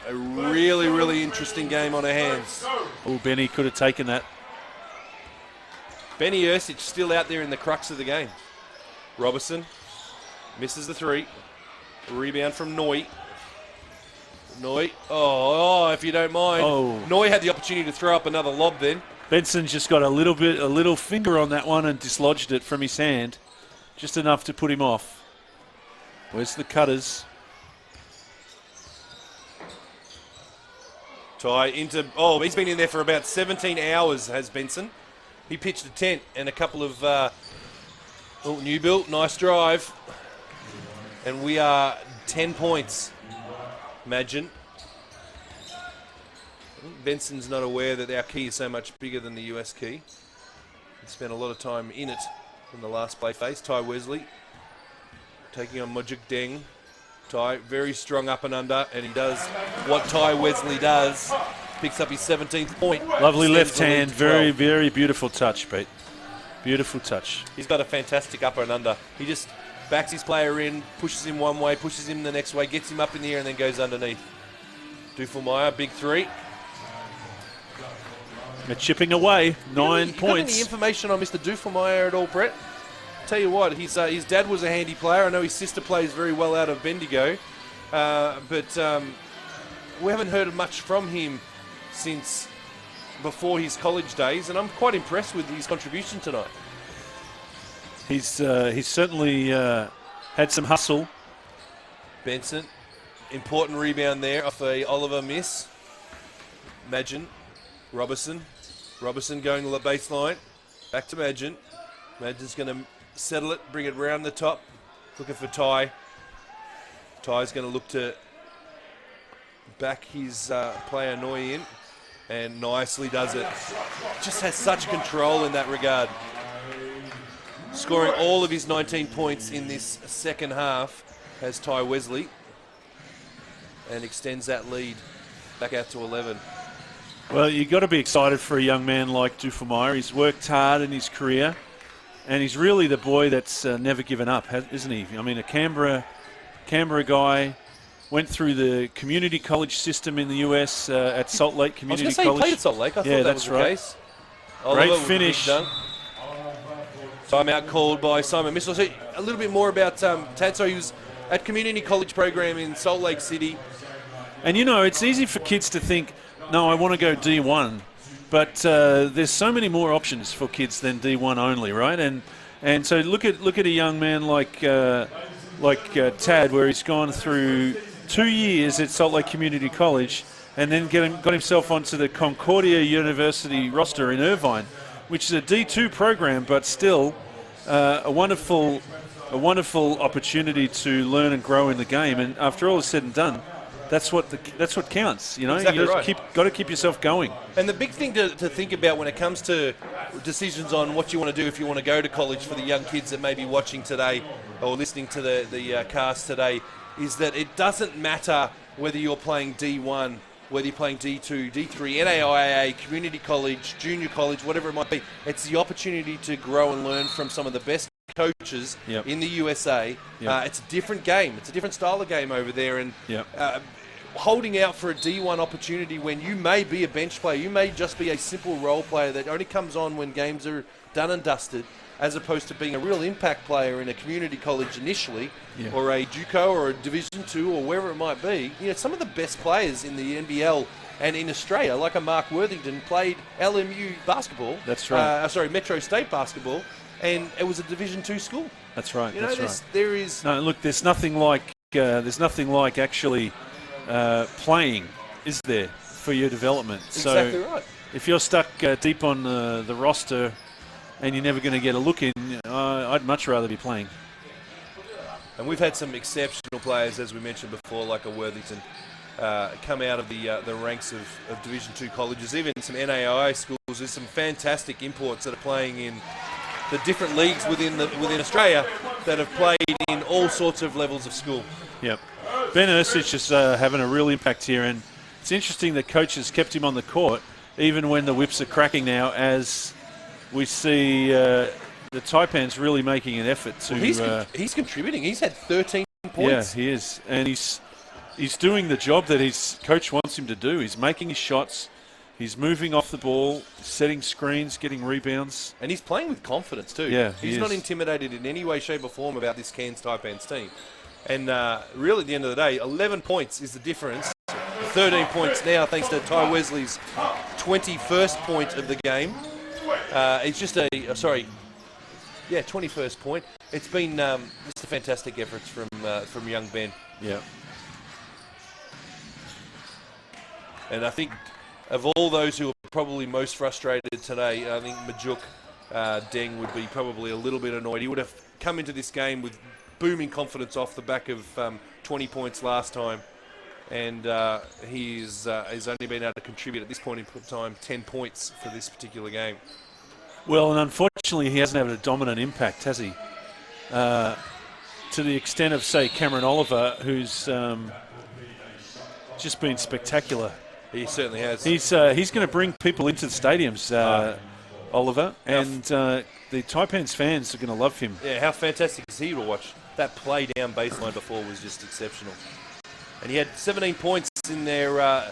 a really, really interesting game on our hands.
Oh, Benny could have taken that.
Benny Ursic still out there in the crux of the game. Robertson misses the three. Rebound from Noy. Oh, if you don't mind.
Oh.
Noy had the opportunity to throw up another lob then.
Benson just got a little finger on that one and dislodged it from his hand. Just enough to put him off. Where's the cutters?
Ty into, he's been in there for about 17 hours, has Benson. He pitched a tent and a couple of, new built, nice drive. And we are 10 points, imagine. I think Benson's not aware that our key is so much bigger than the US key. He spent a lot of time in it in the last play phase. Ty Wesley taking on Mojuk Deng. Ty, very strong up and under, and he does what Ty Wesley does. Picks up his 17th point.
Lovely left hand, very, very beautiful touch, Pete. Beautiful touch.
He's got a fantastic upper and under. He just backs his player in, pushes him one way, pushes him the next way, gets him up in the air and then goes underneath. Duffelmeyer, big three.
They're chipping away, 9 points.
Got any information on Mr. Duffelmeyer at all, Brett? Tell you what, his dad was a handy player. I know his sister plays very well out of Bendigo. But we haven't heard much from him since before his college days, and I'm quite impressed with his contribution tonight.
He's certainly had some hustle.
Benson, important rebound there off a Oliver miss. Magin, Robertson going to the baseline, back to Magin. Magin's going to settle it, bring it round the top, looking for Ty. Ty's going to look to back his player Noy in, and nicely does it. Just has such control in that regard. Scoring all of his 19 points in this second half has Ty Wesley, and extends that lead back out to 11.
Well, you've got to be excited for a young man like Duffelmeyer. He's worked hard in his career, and he's really the boy that's never given up, isn't he? I mean, a Canberra guy. Went through the community college system in the US at Salt Lake Community College.
I was going to say he played at Salt Lake. I thought that was the case.
Great finish.
Timeout called by Simon Mitchell. So a little bit more about Tad. So he was at community college program in Salt Lake City.
And you know, it's easy for kids to think, no, I want to go D1. But there's so many more options for kids than D1 only, right? And so look at a young man like Tad, where he's gone through 2 years at Salt Lake Community College, and then got himself onto the Concordia University roster in Irvine, which is a D2 program, but still a wonderful opportunity to learn and grow in the game. And after all is said and done, that's what counts. You know,
exactly
got to keep yourself going.
And the big thing to think about when it comes to decisions on what you want to do if you want to go to college for the young kids that may be watching today or listening to the cast today is that it doesn't matter whether you're playing D1, whether you're playing D2, D3, NAIA, community college, junior college, whatever it might be. It's the opportunity to grow and learn from some of the best coaches in the USA. It's a different game. It's a different style of game over there. And holding out for a D1 opportunity when you may be a bench player, you may just be a simple role player that only comes on when games are done and dusted, as opposed to being a real impact player in a community college initially, or a JUCO or a Division 2 or wherever it might be. You know, some of the best players in the NBL and in Australia, like a Mark Worthington, played LMU basketball.
That's right.
Metro State basketball, and it was a Division 2 school.
That's right.
You know, there is...
No, look, there's nothing like actually playing, is there, for your development?
Exactly right.
If you're stuck deep on the roster and you're never going to get a look in, I'd much rather be playing.
And we've had some exceptional players, as we mentioned before, like a Worthington, come out of the ranks of Division 2 colleges, even some NAIA schools. There's some fantastic imports that are playing in the different leagues within Australia that have played in all sorts of levels of school.
Yep. Ben Ercich is having a real impact here, and it's interesting that coaches kept him on the court even when the whips are cracking now, as we see the Taipans really making an effort to...
Well, he's contributing. He's had 13 points.
Yeah, he is. And he's doing the job that his coach wants him to do. He's making his shots. He's moving off the ball, setting screens, getting rebounds.
And he's playing with confidence too.
Yeah,
he's not intimidated in any way, shape or form about this Cairns Taipans team. And really, at the end of the day, 11 points is the difference. 13 points now, thanks to Ty Wesley's 21st point of the game. It's just 21st point. It's been just a fantastic effort from young Ben.
Yeah.
And I think of all those who are probably most frustrated today, I think Majuk Deng would be probably a little bit annoyed. He would have come into this game with booming confidence off the back of 20 points last time, and he's only been able to contribute at this point in time 10 points for this particular game.
Well, and unfortunately he hasn't had a dominant impact, has he? To the extent of, say, Cameron Oliver, who's just been spectacular.
He certainly has.
He's going to bring people into the stadiums, Oliver, and the Taipans fans are going to love him.
Yeah, how fantastic is he to watch? That play down baseline before was just exceptional. And he had 17 points in their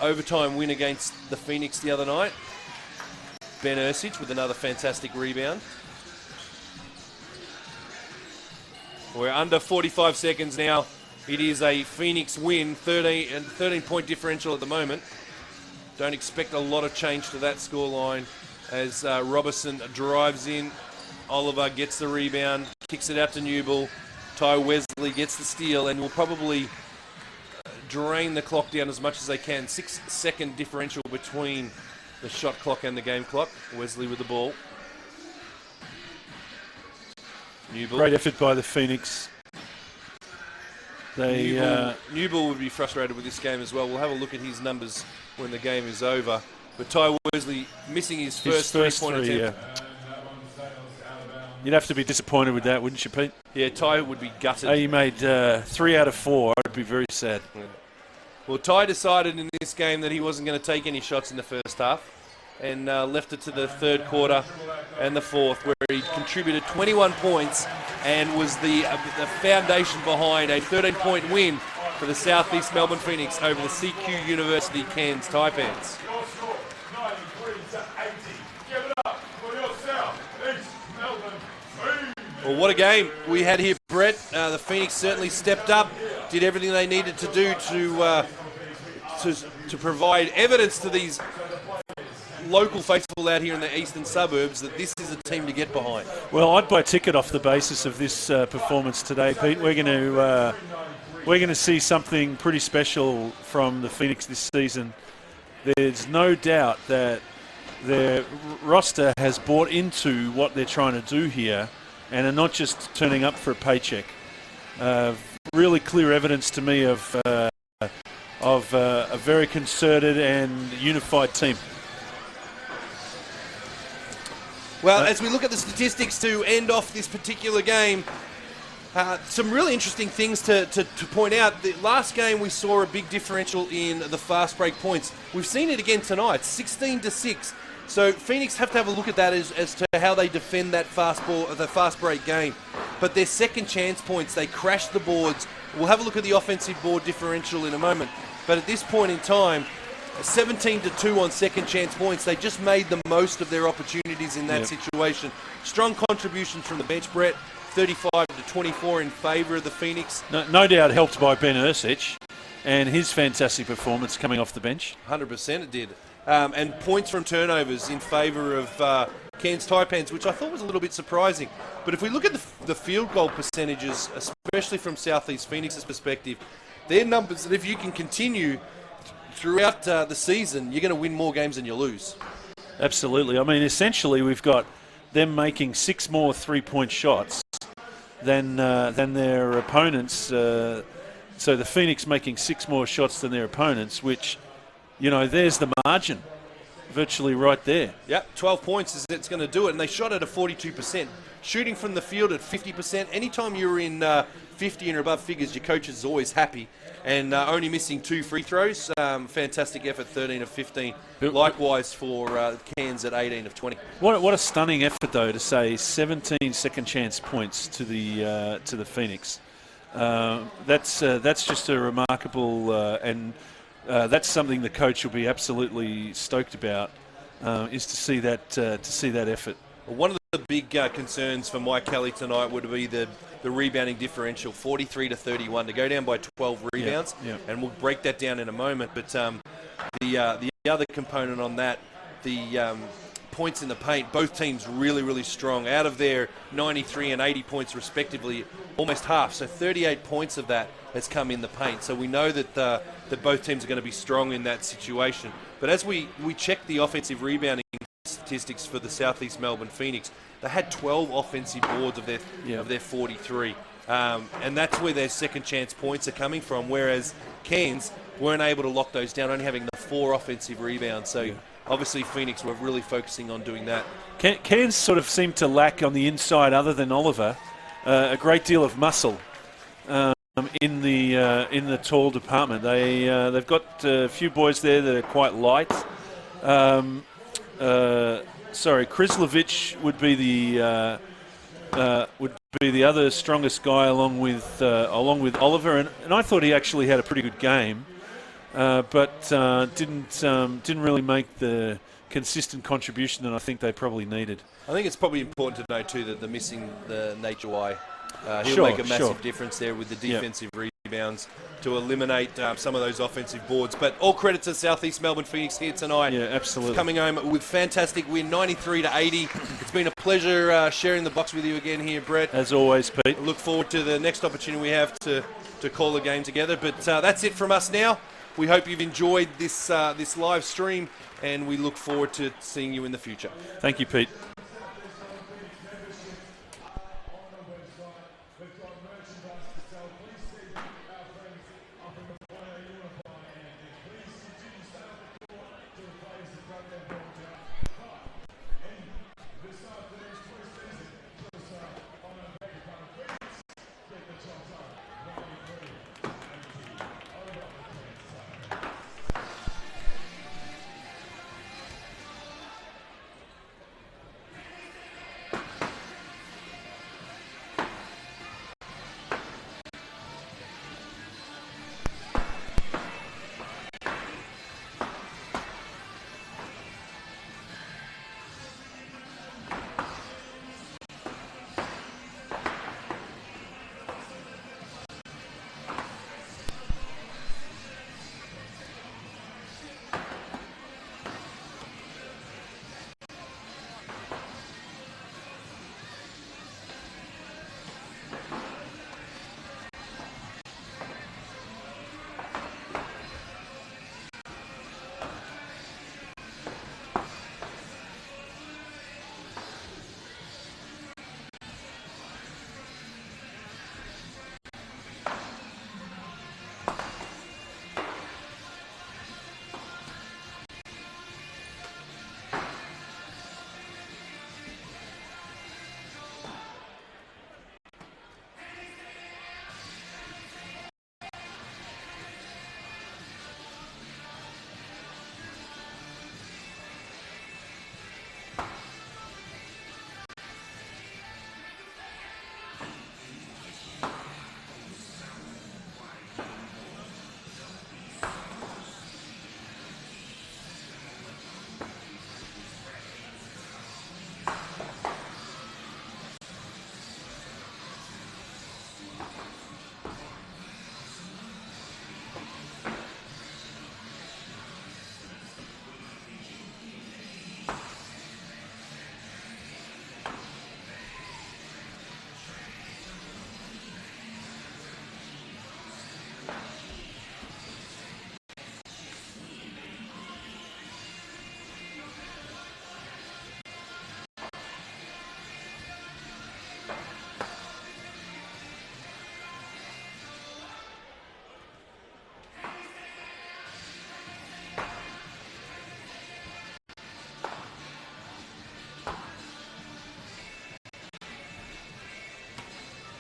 overtime win against the Phoenix the other night. Ben Ercich with another fantastic rebound. We're under 45 seconds now. It is a Phoenix win, 13-point differential at the moment. Don't expect a lot of change to that scoreline as Robertson drives in. Oliver gets the rebound, kicks it out to Newell. Ty Wesley gets the steal and will probably drain the clock down as much as they can. 6-second differential between the shot clock and the game clock. Wesley with the ball. Newell.
Great effort by the Phoenix.
Newell would be frustrated with this game as well. We'll have a look at his numbers when the game is over. But Ty Wesley missing his first three-point attempt.
Yeah. You'd have to be disappointed with that, wouldn't you, Pete?
Yeah, Ty would be gutted.
He made 3 out of 4. I'd be very sad.
Yeah. Well, Ty decided in this game that he wasn't going to take any shots in the first half and left it to the third quarter and the fourth, where he contributed 21 points and was the foundation behind a 13-point win for the Southeast Melbourne Phoenix over the CQ University Cairns Taipans. Well, what a game we had here, Brett. The Phoenix certainly stepped up, did everything they needed to do to provide evidence to these local faithful out here in the eastern suburbs that this is a team to get behind.
Well, I'd buy a ticket off the basis of this performance today, Pete. We're going to see something pretty special from the Phoenix this season. There's no doubt that their roster has bought into what they're trying to do here and are not just turning up for a paycheck. Really clear evidence to me of a very concerted and unified team.
Well, as we look at the statistics to end off this particular game, some really interesting things to point out. The last game we saw a big differential in the fast break points. We've seen it again tonight, 16-6. So Phoenix have to have a look at that as to how they defend that the fast break game. But their second chance points, they crash the boards. We'll have a look at the offensive board differential in a moment. But at this point in time, 17-2 on second chance points. They just made the most of their opportunities in that situation. Strong contributions from the bench, Brett. 35-24 in favour of the Phoenix.
No doubt helped by Ben Ercich and his fantastic performance coming off the bench.
100% it did. And points from turnovers in favour of Cairns Taipans, which I thought was a little bit surprising. But if we look at the field goal percentages, especially from Southeast Phoenix's perspective, their numbers, that if you can continue throughout the season, you're going to win more games than you lose.
Absolutely. I mean, essentially, we've got them making 6 more three-point shots than their opponents. So the Phoenix making 6 more shots than their opponents, which, you know, there's the margin, virtually right there.
Yep, 12 points is it's going to do it, and they shot at a 42%. Shooting from the field at 50%. Anytime you're in 50 and above figures, your coach is always happy. And only missing 2 free throws. Fantastic effort, 13 of 15. Likewise for Cairns at 18 of 20.
What a stunning effort, though, to say 17 second chance points to the Phoenix. That's just a remarkable and that's something the coach will be absolutely stoked about. Is to see that effort.
One of the big concerns for Mike Kelly tonight would be the rebounding differential, 43-31, to go down by 12 rebounds, and we'll break that down in a moment. But the other component on that, the points in the paint, both teams really, really strong. Out of their 93 and 80 points respectively, almost half, so 38 points of that has come in the paint. So we know that that both teams are going to be strong in that situation. But as we check the offensive rebounding statistics for the Southeast Melbourne Phoenix, they had 12 offensive boards of their 43, and that's where their second chance points are coming from, whereas Cairns weren't able to lock those down, only having the 4 offensive rebounds. So obviously Phoenix were really focusing on doing that.
Cairns sort of seemed to lack on the inside, other than Oliver, a great deal of muscle in the tall department. They've got a few boys there that are quite light. Krislovich would be the other strongest guy, along with Oliver, and I thought he actually had a pretty good game, but didn't really make the consistent contribution that I think they probably needed.
I think it's probably important to know too that they're missing the Nature Y. He'll make a massive difference there with the defensive rebounds to eliminate some of those offensive boards. But all credit to Southeast Melbourne Phoenix here tonight.
Yeah, absolutely.
Coming home with fantastic win, 93-80. It's been a pleasure sharing the box with you again here, Brett.
As always, Pete.
Look forward to the next opportunity we have to call a game together. But that's it from us now. We hope you've enjoyed this live stream, and we look forward to seeing you in the future.
Thank you, Pete.